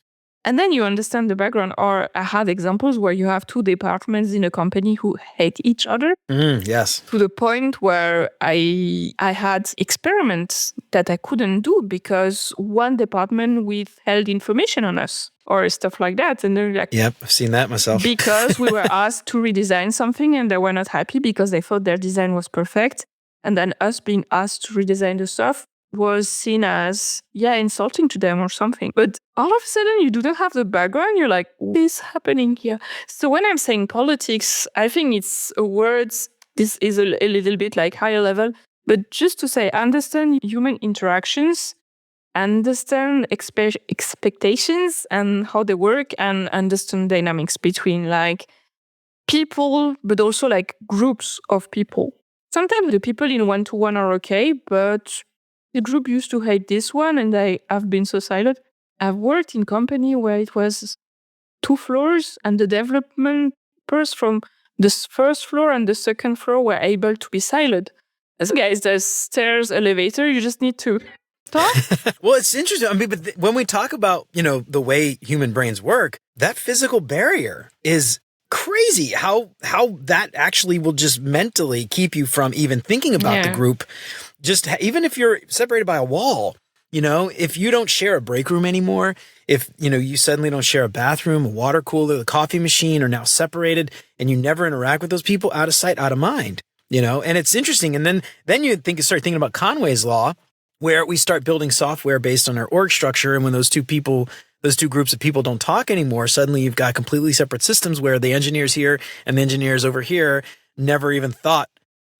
And then you understand the background. Or I have examples where you have two departments in a company who hate each other. Yes. To the point where I had experiments that I couldn't do because one department withheld information on us or stuff like that. And they're like, yep, I've seen that myself. Because we were asked to redesign something and they were not happy because they thought their design was perfect. And then us being asked to redesign the stuff was seen as, insulting to them or something. But all of a sudden, you do not have the background. You're like, what is happening here? So when I'm saying politics, I think it's a word, this is a little bit like higher level. But just to say, understand human interactions, understand expectations and how they work, and understand dynamics between like people, but also like groups of people. Sometimes the people in one-to-one are okay, but the group used to hate this one and I have been so silent. I've worked in company where it was 2 floors and the developers from the first floor and the second floor were able to be silent. As guys, there's stairs, elevator, you just need to talk. Well, it's interesting. I mean, but when we talk about, the way human brains work, that physical barrier is crazy how that actually will just mentally keep you from even thinking about the group. Just even if you're separated by a wall, if you don't share a break room anymore, if, you suddenly don't share a bathroom, a water cooler, the coffee machine are now separated and you never interact with those people, out of sight, out of mind, and it's interesting. And then you start thinking about Conway's law, where we start building software based on our org structure. And when those two groups of people don't talk anymore, suddenly you've got completely separate systems where the engineers here and the engineers over here never even thought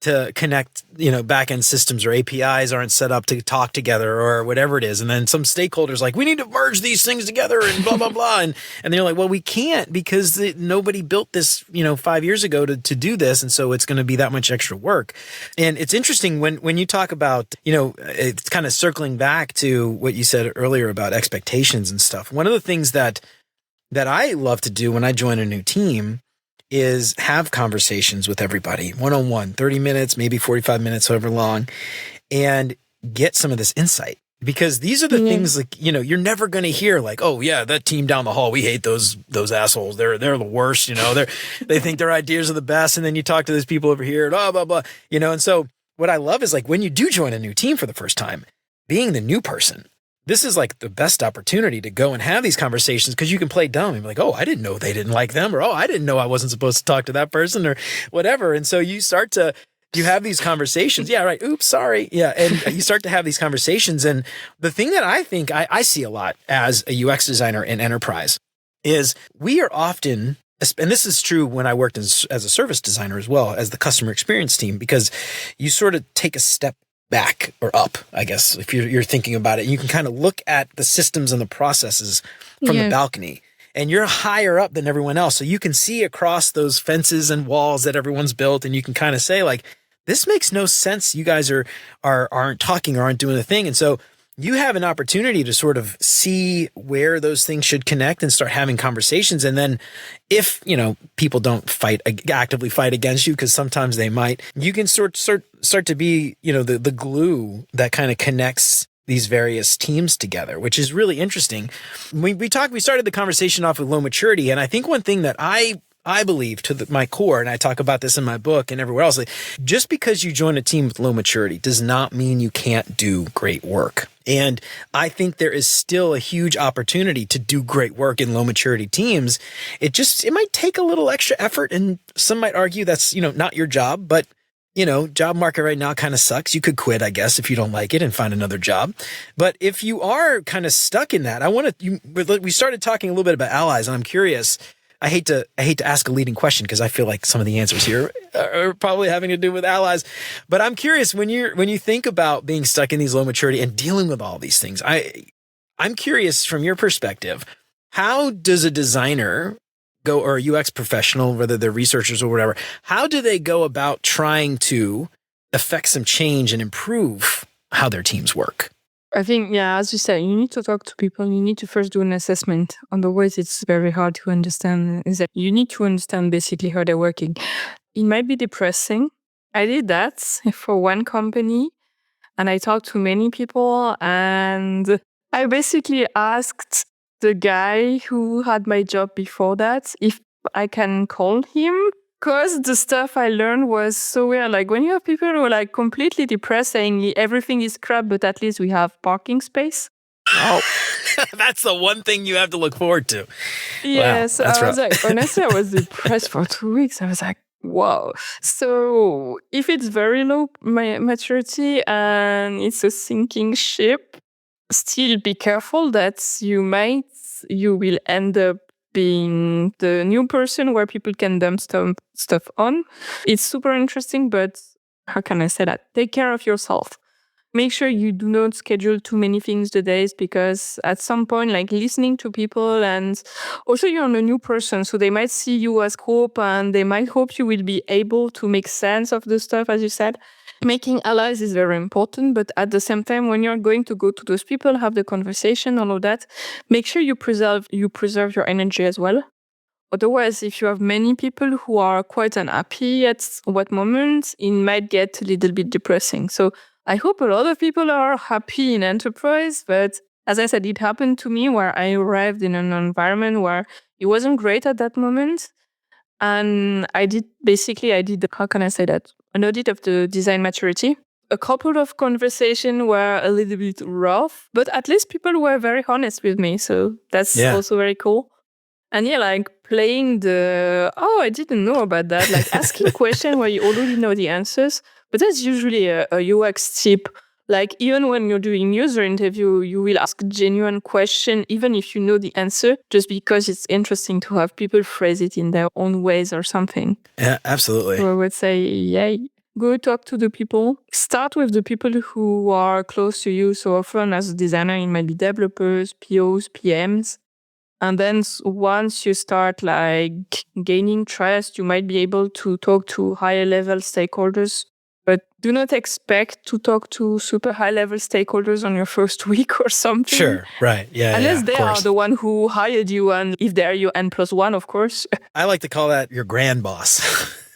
to connect, back-end systems or APIs aren't set up to talk together or whatever it is. And then some stakeholders like, we need to merge these things together and blah, blah, blah. And they're like, well, we can't because nobody built this, 5 years ago to do this. And so it's going to be that much extra work. And it's interesting when you talk about, it's kind of circling back to what you said earlier about expectations and stuff. One of the things that I love to do when I join a new team is have conversations with everybody, one-on-one, 30 minutes, maybe 45 minutes, however long, and get some of this insight. Because these are the things like, you're never going to hear like, oh yeah, that team down the hall, we hate those assholes. They're the worst, they think their ideas are the best. And then you talk to those people over here, blah, blah, blah, and so what I love is like when you do join a new team for the first time, being the new person, this is like the best opportunity to go and have these conversations because you can play dumb and be like, oh, I didn't know they didn't like them, or oh, I didn't know I wasn't supposed to talk to that person or whatever. And so you have these conversations. Yeah, right. Oops, sorry. Yeah. And you start to have these conversations. And the thing that I think I see a lot as a UX designer in enterprise is we are often, and this is true when I worked as a service designer as well as the customer experience team, because you sort of take a step back or up, I guess, if you're thinking about it. You can kind of look at the systems and the processes from the balcony, and you're higher up than everyone else. So you can see across those fences and walls that everyone's built, and you can kind of say like, this makes no sense. You guys aren't talking or aren't doing a thing. And so you have an opportunity to sort of see where those things should connect and start having conversations. And then if, people don't actively fight against you, because sometimes they might, you can start to be, the glue that kind of connects these various teams together, which is really interesting. We started the conversation off with low maturity. And I think one thing that I believe to my core, and I talk about this in my book and everywhere else, like, just because you join a team with low maturity does not mean you can't do great work. And I think there is still a huge opportunity to do great work in low maturity teams. It might take a little extra effort, and some might argue that's, not your job, but job market right now kind of sucks. You could quit, I guess, if you don't like it and find another job. But if you are kind of stuck in that, we started talking a little bit about allies, and I'm curious, I hate to ask a leading question because I feel like some of the answers here are probably having to do with allies. But I'm curious, when you think about being stuck in these low maturity and dealing with all these things, I'm curious from your perspective, how does a designer go, or a UX professional, whether they're researchers or whatever, how do they go about trying to affect some change and improve how their teams work? I think, yeah, as you said, you need to talk to people. You need to first do an assessment. Otherwise, it's very hard to understand. Is that you need to understand basically how they're working. It might be depressing. I did that for one company, and I talked to many people, and I basically asked the guy who had my job before that if I can call him. Because the stuff I learned was so weird. Like when you have people who are like completely depressed saying everything is crap, but at least we have parking space. Oh. That's the one thing you have to look forward to. Yeah, wow, so I was like, honestly, I was depressed for 2 weeks. I was like, wow. So if it's very low maturity and it's a sinking ship, still be careful that you will end up being the new person where people can dump stuff on. It's super interesting, but how can I say that? Take care of yourself. Make sure you do not schedule too many things the days, because at some point, like listening to people, and also you're a new person, so they might see you as hope and they might hope you will be able to make sense of the stuff, as you said. Making allies is very important, but at the same time, when you're going to go to those people, have the conversation, all of that, make sure you preserve your energy as well. Otherwise, if you have many people who are quite unhappy at what moment, it might get a little bit depressing. So I hope a lot of people are happy in enterprise, but as I said, it happened to me where I arrived in an environment where it wasn't great at that moment. And I did, how can I say that? An audit of the design maturity. A couple of conversations were a little bit rough, but at least people were very honest with me. So that's also very cool. And yeah, like playing I didn't know about that. Like asking a question where you already know the answers. But that's usually a UX tip. Like even when you're doing user interview, you will ask genuine question, even if you know the answer, just because it's interesting to have people phrase it in their own ways or something. Yeah, absolutely. So I would say, yeah, go talk to the people. Start with the people who are close to you. So often as a designer, it might be developers, POs, PMs. And then once you start like gaining trust, you might be able to talk to higher level stakeholders. But do not expect to talk to super high level stakeholders on your first week or something. Sure, right. Yeah. Unless they are the one who hired you, and if they're your N+1, of course. I like to call that your grand boss.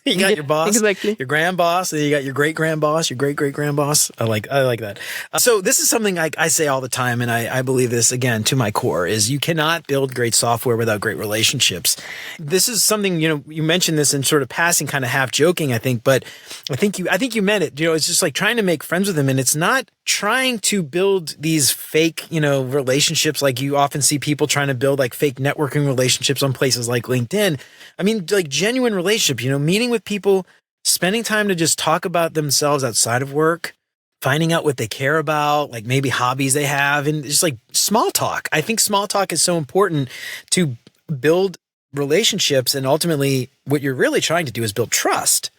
You got your boss, exactly. Your grand boss, and you got your great grand boss, your great great grand boss. I like that. So this is something I say all the time, and I believe this again to my core, is you cannot build great software without great relationships. This is something, you mentioned this in sort of passing, kind of half joking, I think, but I think you meant it. It's just like trying to make friends with them, and it's not trying to build these fake, relationships like you often see people trying to build like fake networking relationships on places like LinkedIn. I mean, like genuine relationship, meeting with people, spending time to just talk about themselves outside of work, finding out what they care about, like maybe hobbies they have, and just like small talk. I think small talk is so important to build relationships. And ultimately what you're really trying to do is build trust.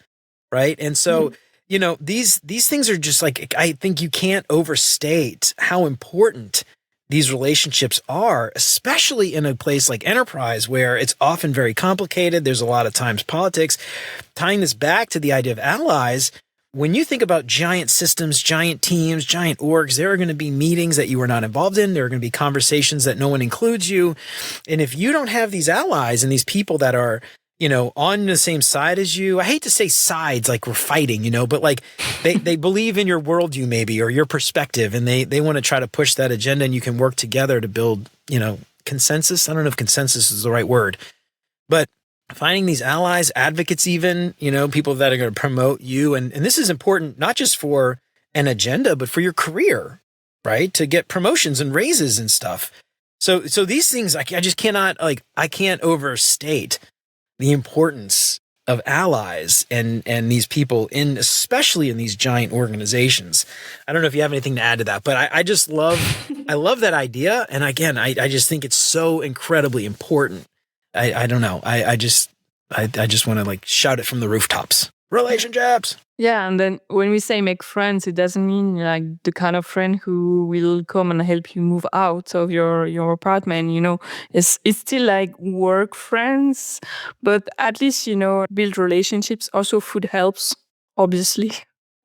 Right. And so, these things are just like, I think you can't overstate how important these relationships are, especially in a place like enterprise where it's often very complicated. There's a lot of times politics. Tying this back to the idea of allies, when you think about giant systems, giant teams, giant orgs, there are going to be meetings that you are not involved in. There are going to be conversations that no one includes you. And if you don't have these allies and these people that are, on the same side as you, I hate to say sides like we're fighting, but like they believe in your worldview maybe, or your perspective, and they want to try to push that agenda, and you can work together to build, consensus. I don't know if consensus is the right word, but finding these allies, advocates even, people that are going to promote you. And this is important, not just for an agenda, but for your career, right? To get promotions and raises and stuff. So these things, I just cannot, I can't overstate the importance of allies and these people especially in these giant organizations. I don't know if you have anything to add to that, but I just love, I love that idea. And again, I just think it's so incredibly important I don't know. I just want to like shout it from the rooftops. Relationships. Yeah, and then when we say make friends, it doesn't mean like the kind of friend who will come and help you move out of your apartment. It's still like work friends, but at least build relationships. Also, food helps, obviously.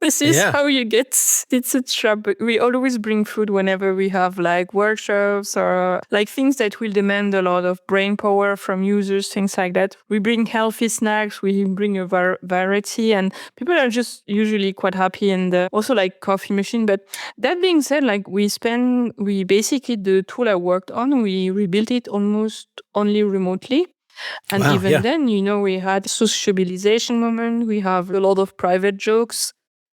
This is how you get. It's a trap. But we always bring food whenever we have like workshops or like things that will demand a lot of brain power from users, things like that. We bring healthy snacks. We bring a variety, and people are just usually quite happy. And also like coffee machine. But that being said, like we basically the tool I worked on, we rebuilt it almost only remotely. And then, we had sociabilization moment. We have a lot of private jokes.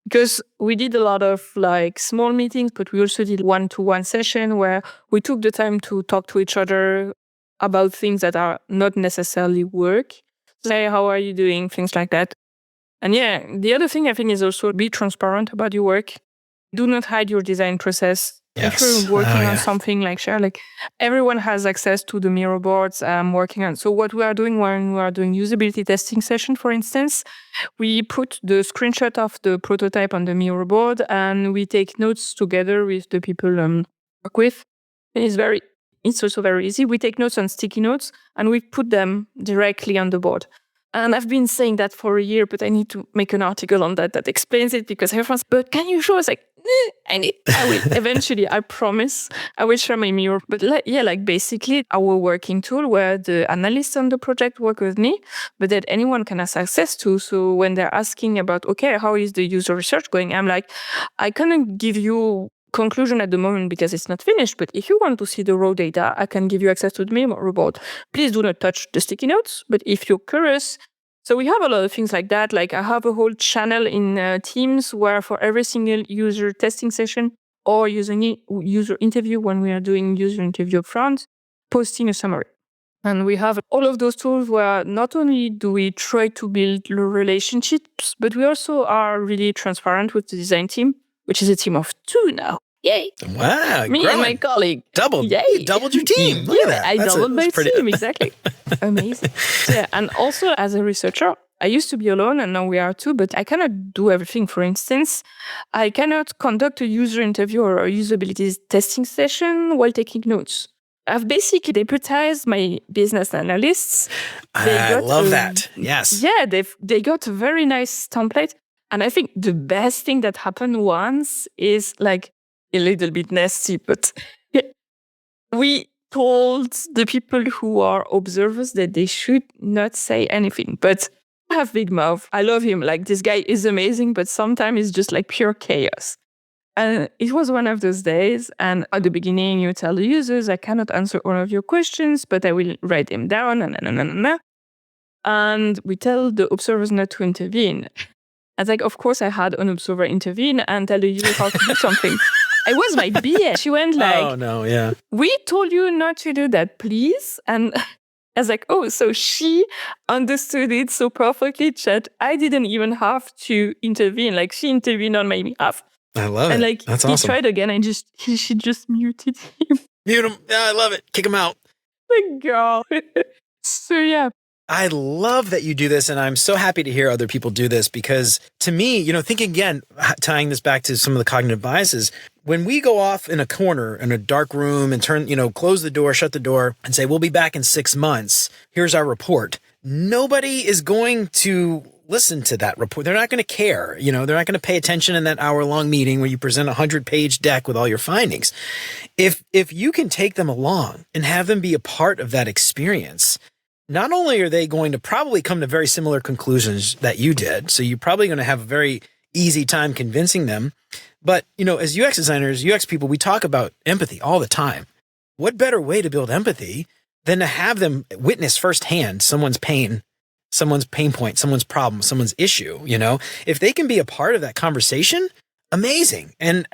Because we did a lot of like small meetings, but we also did one-to-one session where we took the time to talk to each other about things that are not necessarily work. Say, how are you doing? Things like that. And yeah, the other thing I think is also be transparent about your work. Do not hide your design process. Yes. If you're working on something like share, like everyone has access to the Miro boards I'm working on. So what we are doing when we are doing usability testing session, for instance, we put the screenshot of the prototype on the Miro board and we take notes together with the people work with. And it's also very easy. We take notes on sticky notes and we put them directly on the board. And I've been saying that for a year, but I need to make an article on that explains it because everyone's, but can you show us? Like, I will eventually, I promise, I will share my mirror. But basically our working tool where the analysts on the project work with me, but that anyone can have access to. So when they're asking about, okay, how is the user research going? I'm like, I cannot give you conclusion at the moment because it's not finished. But if you want to see the raw data, I can give you access to the memo report. Please do not touch the sticky notes. But if you're curious, so we have a lot of things like that. Like I have a whole channel in Teams where for every single user testing session or user interview, when we are doing user interview up front, posting a summary. And we have all of those tools where not only do we try to build relationships, but we also are really transparent with the design team, which is a team of 2 now. Yay. Wow. Me and my colleague. Doubled. Yay. You doubled your team. Look at that. I doubled my team. Exactly. Amazing. Yeah. And also as a researcher, I used to be alone and now we are 2, but I cannot do everything. For instance, I cannot conduct a user interview or a usability testing session while taking notes. I've basically deputized my business analysts. I love that. Yes. Yeah, they got a very nice template. And I think the best thing that happened once is like a little bit nasty, but we told the people who are observers that they should not say anything. But I have big mouth. I love him. Like this guy is amazing, but sometimes it's just like pure chaos. And it was one of those days. And at the beginning, you tell the users, I cannot answer all of your questions, but I will write them down. And we tell the observers not to intervene. I was like, of course, I had an observer intervene and tell the user how to do something. It was my BS. She went like, oh, no, yeah. We told you not to do that, please. And I was like, oh, so she understood it so perfectly that I didn't even have to intervene. Like she intervened on my behalf. I love it. And like that's he awesome. tried again and she just muted him. Mute him. Yeah, I love it. Kick him out. Like, girl. So yeah. I love that you do this, and I'm so happy to hear other people do this because to me, think again, tying this back to some of the cognitive biases, when we go off in a corner in a dark room and close the door, shut the door and say, we'll be back in 6 months. Here's our report. Nobody is going to listen to that report. They're not going to care. They're not going to pay attention in that hour-long meeting where you present a 100-page deck with all your findings. If you can take them along and have them be a part of that experience, not only are they going to probably come to very similar conclusions that you did, so you're probably going to have a very easy time convincing them, but, as UX designers, UX people, we talk about empathy all the time. What better way to build empathy than to have them witness firsthand someone's pain point, someone's problem, someone's issue, If they can be a part of that conversation, amazing. And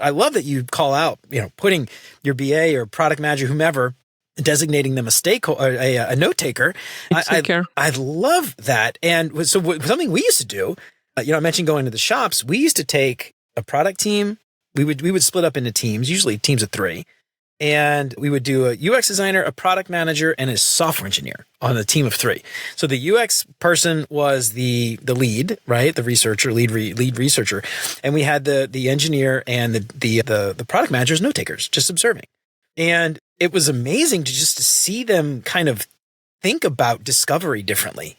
I love that you call out, putting your BA or product manager, whomever, designating them a note taker. I love that. And so something we used to do, I mentioned going to the shops. We used to take a product team. We would split up into teams, usually teams of 3. And we would do a UX designer, a product manager, and a software engineer on a team of 3. So the UX person was the lead, right? The researcher, lead researcher. And we had the engineer and the product managers, note takers, just observing. And it was amazing to see them kind of think about discovery differently,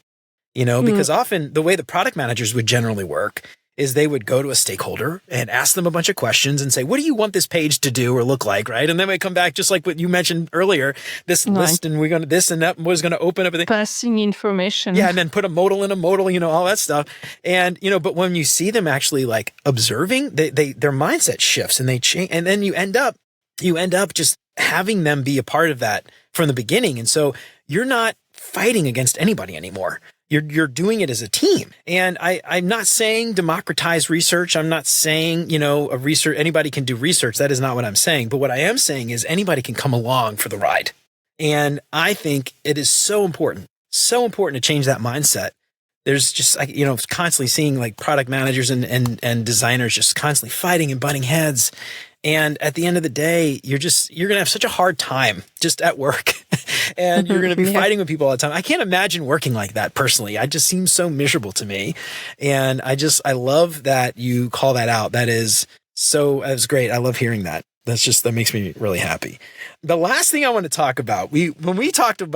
because often the way the product managers would generally work is they would go to a stakeholder and ask them a bunch of questions and say, what do you want this page to do or look like, right? And then we come back, just like what you mentioned earlier, this list, and we're going to this and that was going to open everything. Passing information. Yeah, and then put a modal in a modal, all that stuff. And, but when you see them actually like observing, their mindset shifts and they change. And then you end up just having them be a part of that from the beginning. And so you're not fighting against anybody anymore. You're doing it as a team. And I'm not saying democratize research. I'm not saying, anybody can do research. That is not what I'm saying. But what I am saying is anybody can come along for the ride. And I think it is so important to change that mindset. There's just, constantly seeing like product managers and designers just constantly fighting and butting heads. And at the end of the day, you're going to have such a hard time just at work and you're going to be fighting with people all the time. I can't imagine working like that personally. It just seems so miserable to me. And I love that you call that out. That's great. I love hearing that. That makes me really happy. The last thing I want to talk about, we talked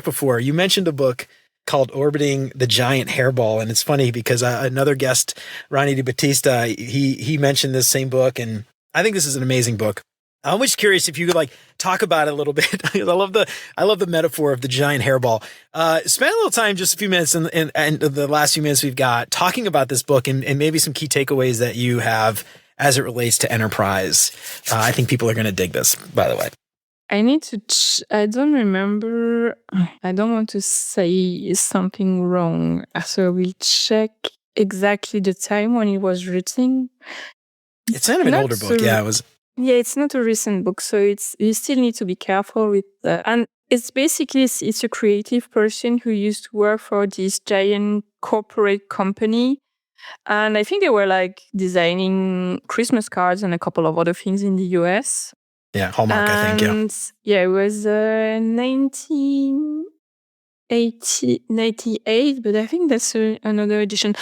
before, you mentioned a book called Orbiting the Giant Hairball. And it's funny because another guest, Ronnie DiBattista, he mentioned this same book, and I think this is an amazing book. I'm just curious if you could talk about it a little bit. I love the metaphor of the giant hairball. Spend a little time, just a few minutes and the last few minutes we've got talking about this book and maybe some key takeaways that you have as it relates to enterprise. I think people are going to dig this, by the way. I need to, I don't remember. I don't want to say something wrong. So we'll check exactly the time when it was written. It's kind of an older book. Yeah, it was. Yeah, it's not a recent book, so you still need to be careful with. And it's basically it's a creative person who used to work for this giant corporate company, and I think they were designing Christmas cards and a couple of other things in the US. Yeah, Hallmark, I think. Yeah, it was 1998, but I think that's another edition.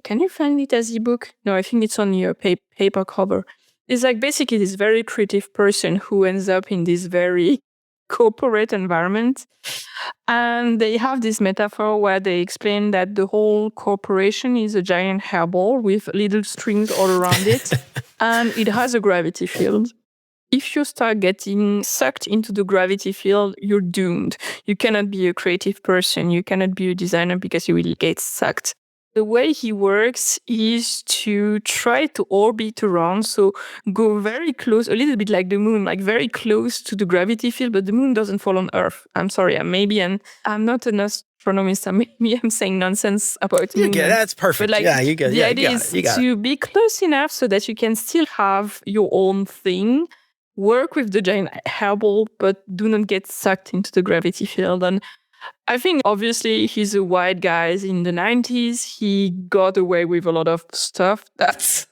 Can you find it as ebook? No, I think it's on your paper cover. It's basically this very creative person who ends up in this very corporate environment. And they have this metaphor where they explain that the whole corporation is a giant hairball with little strings all around it. And it has a gravity field. If you start getting sucked into the gravity field, you're doomed. You cannot be a creative person. You cannot be a designer because you will get sucked. The way he works is to try to orbit around, so go very close, a little bit like the moon, very close to the gravity field, but the moon doesn't fall on Earth. I'm sorry, I'm not an astronomist. Maybe I'm saying nonsense about moon. Yeah, that's perfect. But you get it. The idea is to be close enough so that you can still have your own thing, work with the giant hairball, but do not get sucked into the gravity field. And I think obviously he's a white guy in the 90s. He got away with a lot of stuff that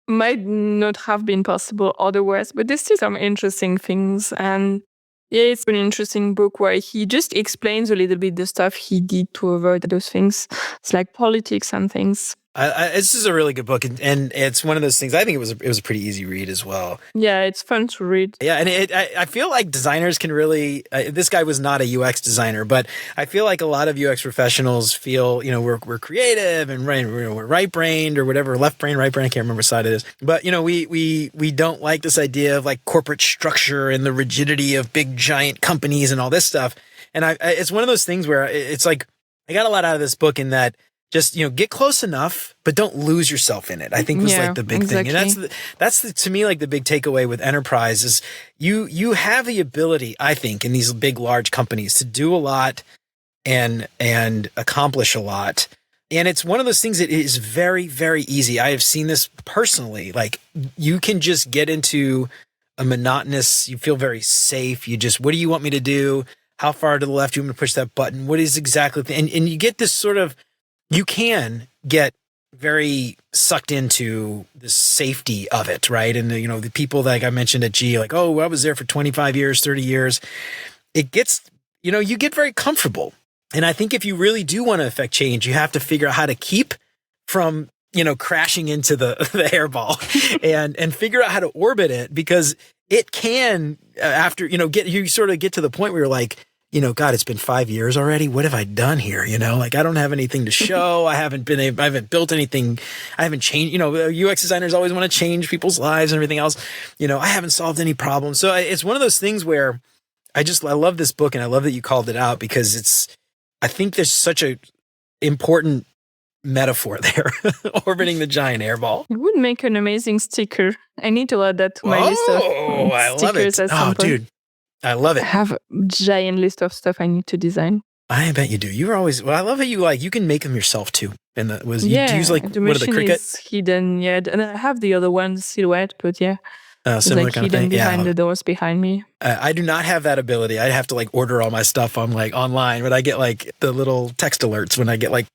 might not have been possible otherwise, but there's still some interesting things. And yeah, it's an interesting book where he just explains a little bit the stuff he did to avoid those things. It's like politics and things. This is a really good book, and it's one of those things. I think it was a pretty easy read as well. Yeah, it's fun to read. Yeah, and I feel like designers can really. This guy was not a UX designer, but I feel like a lot of UX professionals feel we're creative and we're right brained or whatever, left brain, right brain. I can't remember what side it is, but we don't like this idea of corporate structure and the rigidity of big giant companies and all this stuff. And it's one of those things where it's I got a lot out of this book in that. Just, get close enough, but don't lose yourself in it. I think was the big thing. And that's to me, the big takeaway with enterprise is you have the ability, I think, in these big, large companies to do a lot and accomplish a lot. And it's one of those things that is very, very easy. I have seen this personally. You can just get into a monotonous, you feel very safe. What do you want me to do? How far to the left do you want me to push that button? What is exactly, and you get this sort of, you can get very sucked into the safety of it, right? And the people like I mentioned at G, like, oh, I was there for 25 years, 30 years. It gets, you get very comfortable. And I think if you really do want to affect change, you have to figure out how to keep from, crashing into the hairball and figure out how to orbit it, because it can, after, you sort of get to the point where you're like, God, it's been 5 years already. What have I done here? Like I don't have anything to show. I haven't built anything. I haven't changed, UX designers always want to change people's lives and everything else. I haven't solved any problems. So it's one of those things where I love this book, and I love that you called it out, because I think there's such a important metaphor there, orbiting the giant hairball. It would make an amazing sticker. I need to add that to my list of I love stickers it. at some point. Dude, I love it. I have a giant list of stuff I need to design. I bet you do. You were always, I love how you can make them yourself too. And you use like, the what are the machine Cricut? is hidden, and I have the other one, silhouette, but it's Similar like kind of hidden thing. behind the doors behind me. I do not have that ability. I have to like order all my stuff on like online, but I get like the little text alerts when I get like,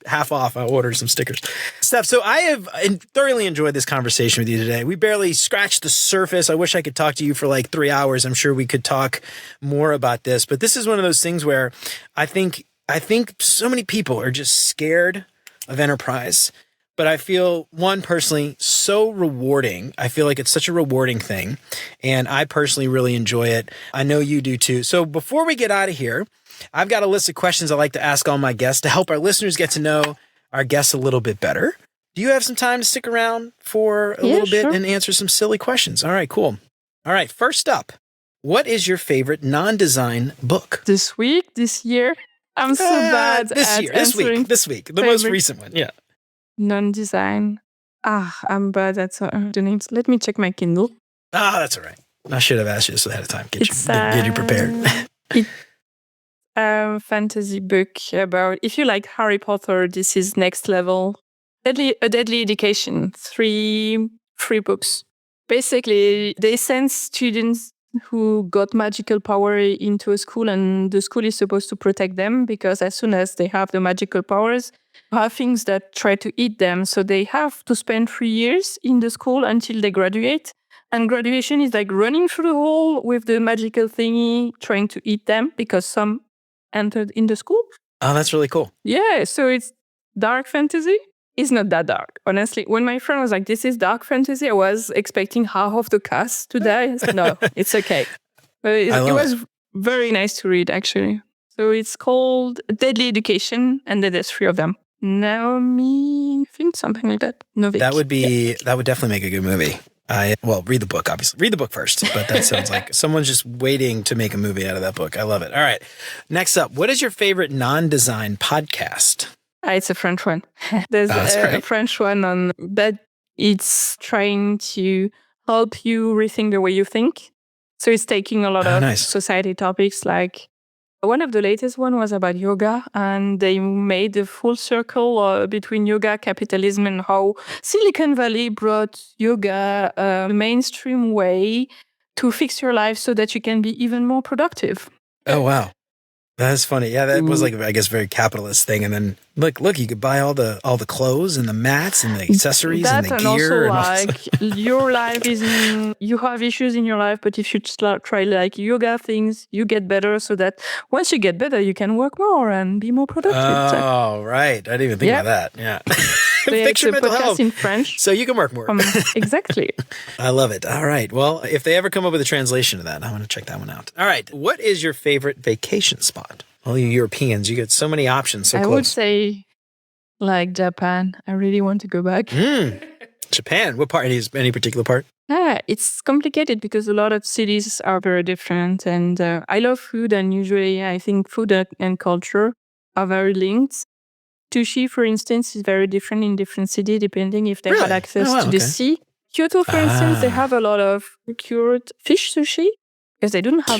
half off. I'll order some stickers. Steph, so I have thoroughly enjoyed this conversation with you today. We barely scratched the surface. I wish I could talk to you for like 3 hours. I'm sure we could talk more about this, but this is one of those things where I think so many people are just scared of enterprise. But I feel, one, personally, so rewarding. I feel like it's such a rewarding thing. And I personally really enjoy it. I know you do too. So before we get out of here, I've got a list of questions I like to ask all my guests to help our listeners get to know our guests a little bit better. Do you have some time to stick around for a little bit and answer some silly questions? All right, cool. All right, first up, what is your favorite non-design book? This year, I'm so bad This week, the most recent one, yeah. Non-design. I'm bad at the names. Let me check my Kindle. That's all right. I should have asked you this ahead of time. Get you prepared. It's a fantasy book about, if you like Harry Potter, this is next level. A Deadly Education. 3 free books. Basically, they send students who got magical power into a school, and the school is supposed to protect them, because as soon as they have the magical powers, have things that try to eat them. So they have to spend 3 years in the school until they graduate. And graduation is like running through the hall with the magical thingy trying to eat them, because some entered in the school. Oh, that's really cool. Yeah, so it's dark fantasy. It's not that dark, honestly. When my friend was like, this is dark fantasy, I was expecting half of the cast to die. I said, no, it's okay. But it was very nice to read, actually. So it's called Deadly Education, and then there's 3 of them. Naomi, I think something like that. Novik. That would definitely make a good movie. Read the book, obviously. Read the book first, but that sounds like someone's just waiting to make a movie out of that book. I love it. All right. Next up, what is your favorite non-design podcast? It's a French one. There's a French one on that. It's trying to help you rethink the way you think. So it's taking a lot of society topics, like one of the latest one was about yoga, and they made a full circle between yoga, capitalism, and how Silicon Valley brought yoga a mainstream way to fix your life so that you can be even more productive. Oh, wow. That's funny. Yeah, that was like, I guess, very capitalist thing. And then look, you could buy all the clothes and the mats and the accessories and the gear. And also, like, your life you have issues in your life, but if you try like yoga things, you get better, so that once you get better, you can work more and be more productive. Oh, right. I didn't even think about that. Yeah. So it's a podcast in French. So you can work more. Exactly. I love it. All right. Well, if they ever come up with a translation of that, I want to check that one out. All right. What is your favorite vacation spot? All you Europeans, you get so many options. So I close. would say like Japan. I really want to go back. Japan. What part? Any particular part? It's complicated because a lot of cities are very different. And I love food. And usually I think food and culture are very linked. Sushi, for instance, is very different in different cities, depending if they had access to the sea. Kyoto, for instance, they have a lot of cured fish sushi because they don't have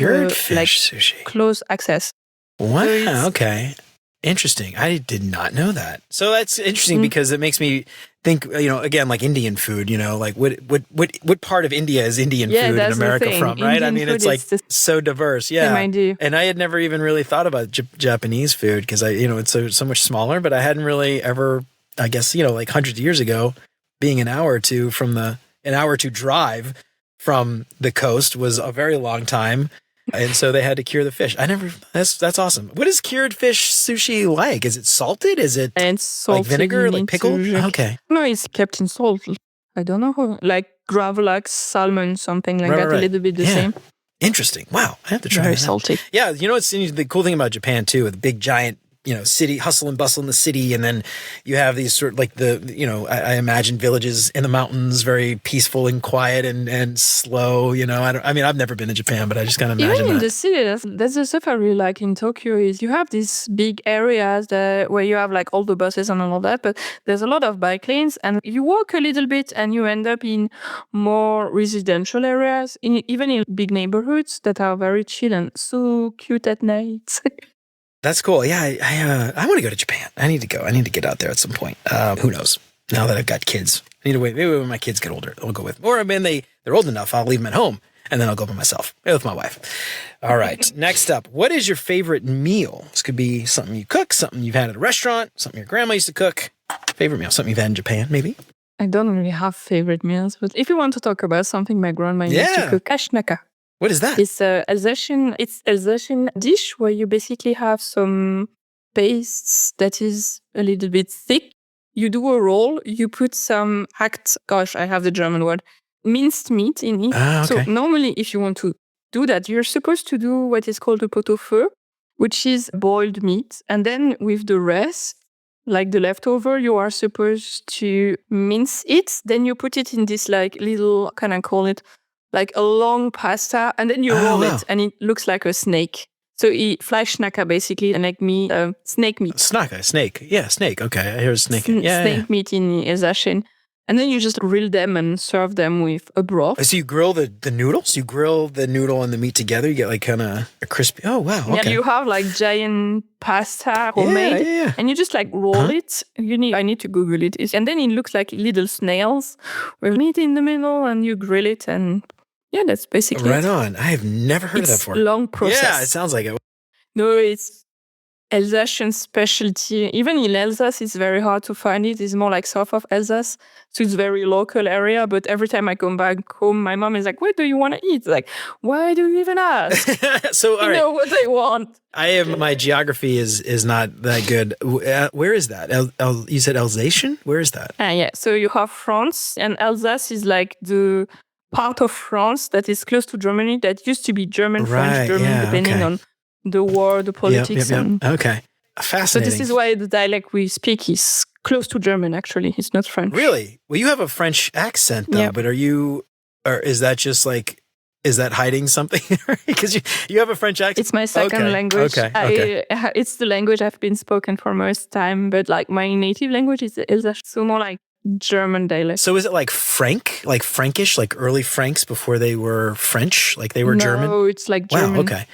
close access. Wow. So okay. Interesting. I did not know that. So that's interesting because it makes me think, again, like Indian food, like what part of India is Indian food in America from, right? Indian it's like so diverse. Yeah. And I had never even really thought about Japanese food because it's so much smaller, but I hadn't really ever I guess, like hundreds of years ago, being an hour or two drive from the coast was a very long time. And so they had to cure the fish. That's awesome. What is cured fish sushi like? Is it salted? Is it like vinegar, like pickled? Okay. No, it's kept in salt. I don't know how, like gravlax, salmon, something like that, a little bit the same. Interesting. Wow. I have to try Very that. salty. Yeah. It's the cool thing about Japan too, with the big giant, city, hustle and bustle in the city. And then you have these sort of like I imagine villages in the mountains, very peaceful and quiet and slow, I've never been to Japan, but I just kind of imagine Even in that. the city, that's the stuff I really like in Tokyo is you have these big areas where you have like all the buses and all of that, but there's a lot of bike lanes and you walk a little bit and you end up in more residential areas, even in big neighborhoods that are very chill and so cute at night. That's cool. Yeah, I want to go to Japan. I need to go. I need to get out there at some point. Who knows? Now that I've got kids, I need to wait. Maybe when my kids get older, I'll go with them. Or they're old enough, I'll leave them at home, and then I'll go by myself with my wife. All right. Next up, what is your favorite meal? This could be something you cook, something you've had at a restaurant, something your grandma used to cook. Favorite meal, something you've had in Japan, maybe? I don't really have favorite meals, but if you want to talk about something my grandma used to cook, kashnaka. What is that? It's Alsatian dish where you basically have some paste that is a little bit thick. You do a roll, you put some I have the German word, minced meat in it. Okay. So normally if you want to do that, you're supposed to do what is called a pot-au-feu, which is boiled meat. And then with the rest, like the leftover, you are supposed to mince it. Then you put it in this like little, can I call it, like a long pasta, and then you roll it, and it looks like a snake. So Fleischknacker basically, and like snake meat. Snake. Yeah, snake. Okay, I hear snake. Snake meat in Alsatian. And then you just grill them and serve them with a broth. So you grill the noodles? You grill the noodle and the meat together? You get like kind of a crispy... Oh, wow. Okay. Yeah, you have like giant pasta homemade. Yeah. And you just like roll it. I need to Google it. And then it looks like little snails with meat in the middle and you grill it and... Yeah, that's basically right on. I have never heard of that before. It's a long process. Yeah, it sounds like it. No, it's Alsatian specialty. Even in Alsace, it's very hard to find it. It's more like south of Alsace. So it's very local area. But every time I come back home, my mom is like, what do you want to eat? Like, why do you even ask? So, all right. You know what they want. My geography is not that good. Where is that? You said Alsatian? Where is that? Yeah. So you have France, and Alsace is like the part of France that is close to Germany that used to be German, French, German, depending on the war, the politics. Yep. Okay. Fascinating. So this is why the dialect we speak is close to German, actually. It's not French. Really? Well, you have a French accent, though, but is that just like, is that hiding something? Because you have a French accent? It's my second language. Okay. It's the language I've been spoken for most time, but like my native language is Alsatian, so more like German dialect. So is it like Frankish, like early Franks before they were French, like they were German? No, it's like German. Wow, okay.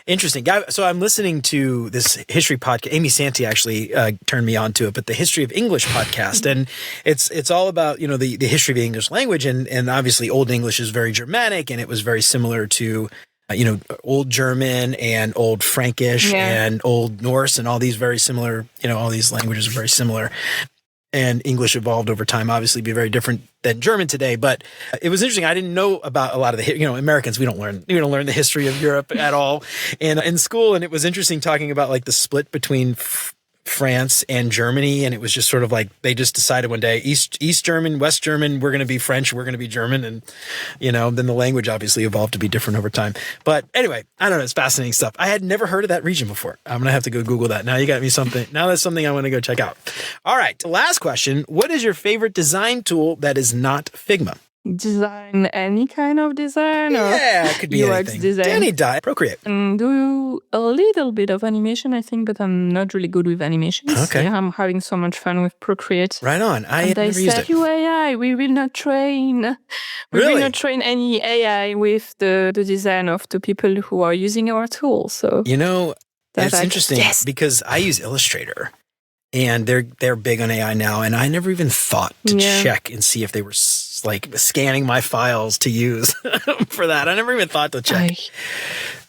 Interesting. So I'm listening to this history podcast. Amy Santi actually turned me on to it, but the History of English podcast. And it's all about, the history of the English language. And obviously Old English is very Germanic and it was very similar to Old German and Old Frankish and Old Norse and all these very similar, all these languages are very similar. And English evolved over time, obviously be very different than German today. But it was interesting. I didn't know about a lot of the, Americans, we don't learn the history of Europe at all in school. And it was interesting talking about like the split between France and Germany. And it was just sort of like, they just decided one day, East German, West German, we're going to be French, we're going to be German. And, then the language obviously evolved to be different over time. But anyway, I don't know. It's fascinating stuff. I had never heard of that region before. I'm going to have to go Google that. Now you got me something. Now that's something I want to go check out. All right. Last question. What is your favorite design tool that is not Figma? Design, any kind of design? Yeah, it could be UX anything. design. Any Procreate. Do a little bit of animation, I think, but I'm not really good with animations. Okay. Yeah, I'm having so much fun with Procreate. Right on. I never used it. You AI, we will not train. We will not train any AI with the design of the people who are using our tool. So that's interesting because I use Illustrator. And they're big on AI now, and I never even thought to check and see if they were like scanning my files to use for that. I never even thought to check.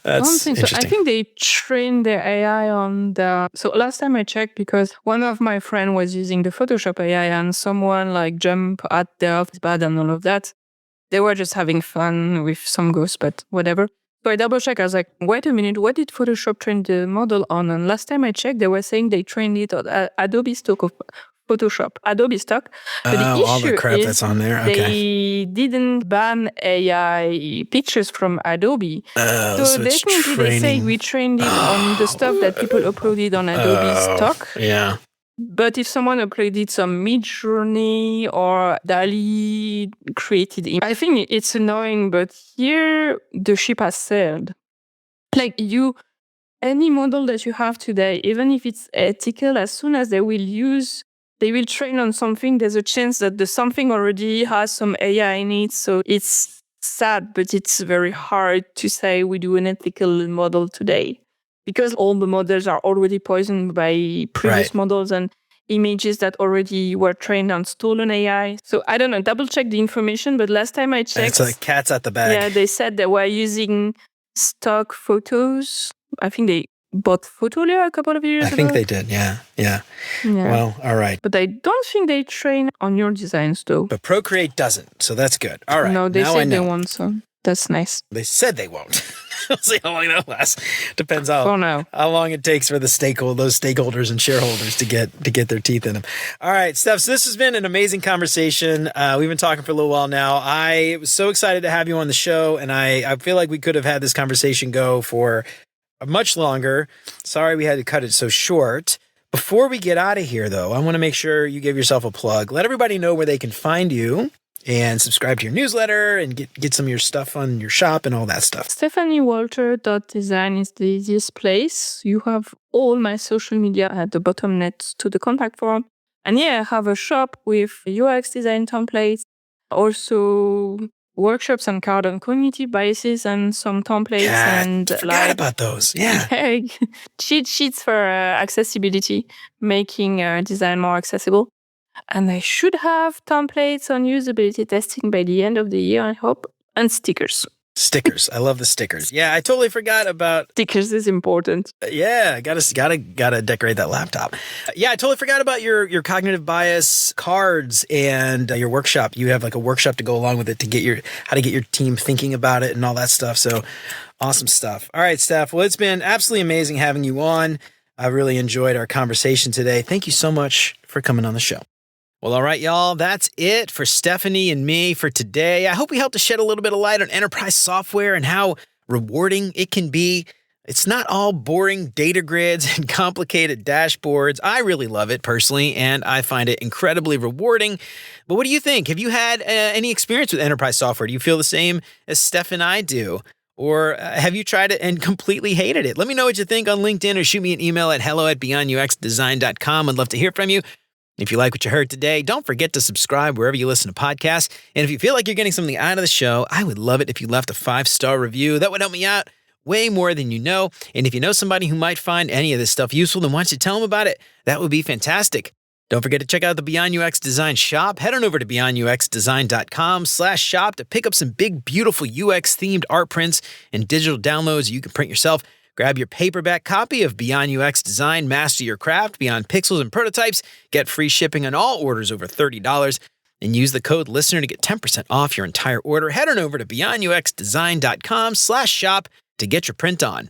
I don't That's think so. I interesting. think they train their AI on the. So last time I checked, because one of my friends was using the Photoshop AI and someone like jumped at their bad and all of that. They were just having fun with some ghosts, but whatever. So I double checked. I was like, wait a minute, what did Photoshop train the model on? And last time I checked, they were saying they trained it on Adobe stock of Photoshop, Adobe stock. But the Oh, all the issue crap is that's on there. Okay. they didn't ban AI pictures from Adobe. Oh, So it's definitely they say training. we trained it on the stuff that people uploaded on Adobe stock. Yeah. But if someone uploaded some Midjourney or DALI created I think it's annoying, but here the ship has sailed. Like any model that you have today, even if it's ethical, as soon as they will train on something, there's a chance that the something already has some AI in it. So it's sad, but it's very hard to say we do an ethical model today because all the models are already poisoned by previous models and images that already were trained on stolen AI. So I don't know, double check the information, but last time I checked, It's like cat's out the bag. yeah, they said they were using stock photos. I think they bought Photolio a couple of years ago. I think they did. Yeah. Well, all right. But I don't think they train on your designs though. But Procreate doesn't, so that's good. All right. No, they now said I know. they want some. That's nice. They said they won't. We'll see how long that lasts. Depends how long it takes for those stakeholders and shareholders to get their teeth in them. All right, Steph. So this has been an amazing conversation. We've been talking for a little while now. I was so excited to have you on the show, and I feel like we could have had this conversation go for much longer. Sorry we had to cut it so short. Before we get out of here, though, I want to make sure you give yourself a plug. Let everybody know where they can find you and subscribe to your newsletter and get some of your stuff on your shop and all that stuff. StephanieWalter.design is the easiest place. You have all my social media at the bottom next to the contact form. And yeah, I have a shop with UX design templates, also workshops on carbon cognitive biases and some templates. I forgot about those. Yeah. Cheat sheets for accessibility, making design more accessible. And I should have templates on usability testing by the end of the year, I hope, and stickers. Stickers. I love the stickers. Yeah, I totally forgot about stickers. Is important. Yeah, gotta decorate that laptop. Yeah, I totally forgot about your cognitive bias cards and your workshop. You have like a workshop to go along with it to get how to get your team thinking about it and all that stuff. So awesome stuff. All right, Steph. Well, it's been absolutely amazing having you on. I really enjoyed our conversation today. Thank you so much for coming on the show. Well, all right, y'all, that's it for Stephanie and me for today. I hope we helped to shed a little bit of light on enterprise software and how rewarding it can be. It's not all boring data grids and complicated dashboards. I really love it personally, and I find it incredibly rewarding. But what do you think? Have you had any experience with enterprise software? Do you feel the same as Steph and I do? Or have you tried it and completely hated it? Let me know what you think on LinkedIn or shoot me an email at hello@beyonduxdesign.com. I'd love to hear from you. If you like what you heard today, don't forget to subscribe wherever you listen to podcasts. And if you feel like you're getting something out of the show, I would love it if you left a 5-star review. That would help me out way more than you know. And if you know somebody who might find any of this stuff useful and wants you to tell them about it, that would be fantastic. Don't forget to check out the Beyond UX Design shop. Head on over to beyonduxdesign.com/shop to pick up some big, beautiful UX-themed art prints and digital downloads you can print yourself. Grab your paperback copy of Beyond UX Design, Master Your Craft, Beyond Pixels and Prototypes. Get free shipping on all orders over $30. And use the code LISTENER to get 10% off your entire order. Head on over to beyonduxdesign.com/shop to get your print on.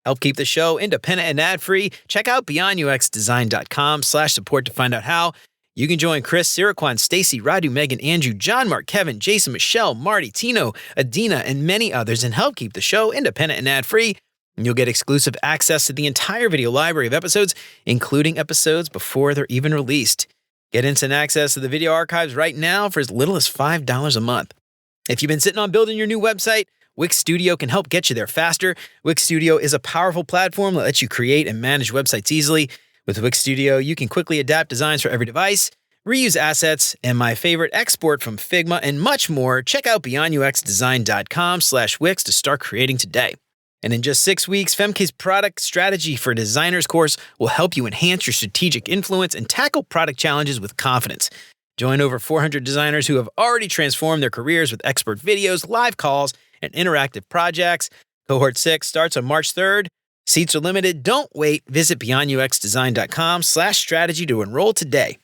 Help keep the show independent and ad-free. Check out beyonduxdesign.com/support to find out how. You can join Chris, Siraquan, Stacy, Radu, Megan, Andrew, John, Mark, Kevin, Jason, Michelle, Marty, Tino, Adina, and many others and help keep the show independent and ad-free. And you'll get exclusive access to the entire video library of episodes, including episodes before they're even released. Get instant access to the video archives right now for as little as $5 a month. If you've been sitting on building your new website, Wix Studio can help get you there faster. Wix Studio is a powerful platform that lets you create and manage websites easily. With Wix Studio, you can quickly adapt designs for every device, reuse assets, and my favorite, export from Figma, and much more. Check out beyonduxdesign.com/Wix to start creating today. And in just 6 weeks, Femke's Product Strategy for Designers course will help you enhance your strategic influence and tackle product challenges with confidence. Join over 400 designers who have already transformed their careers with expert videos, live calls, and interactive projects. Cohort 6 starts on March 3rd. Seats are limited. Don't wait. Visit beyonduxdesign.com/strategy to enroll today.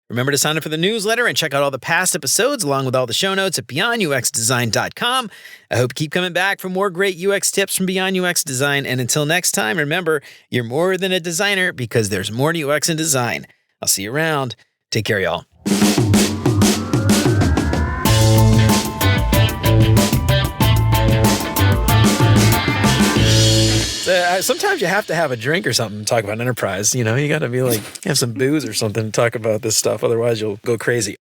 Remember to sign up for the newsletter and check out all the past episodes along with all the show notes at beyonduxdesign.com. I hope you keep coming back for more great UX tips from Beyond UX Design. And until next time, remember, you're more than a designer because there's more to UX and design. I'll see you around. Take care, y'all. Sometimes you have to have a drink or something to talk about enterprise. You know, you got to be like, have some booze or something to talk about this stuff. Otherwise, you'll go crazy.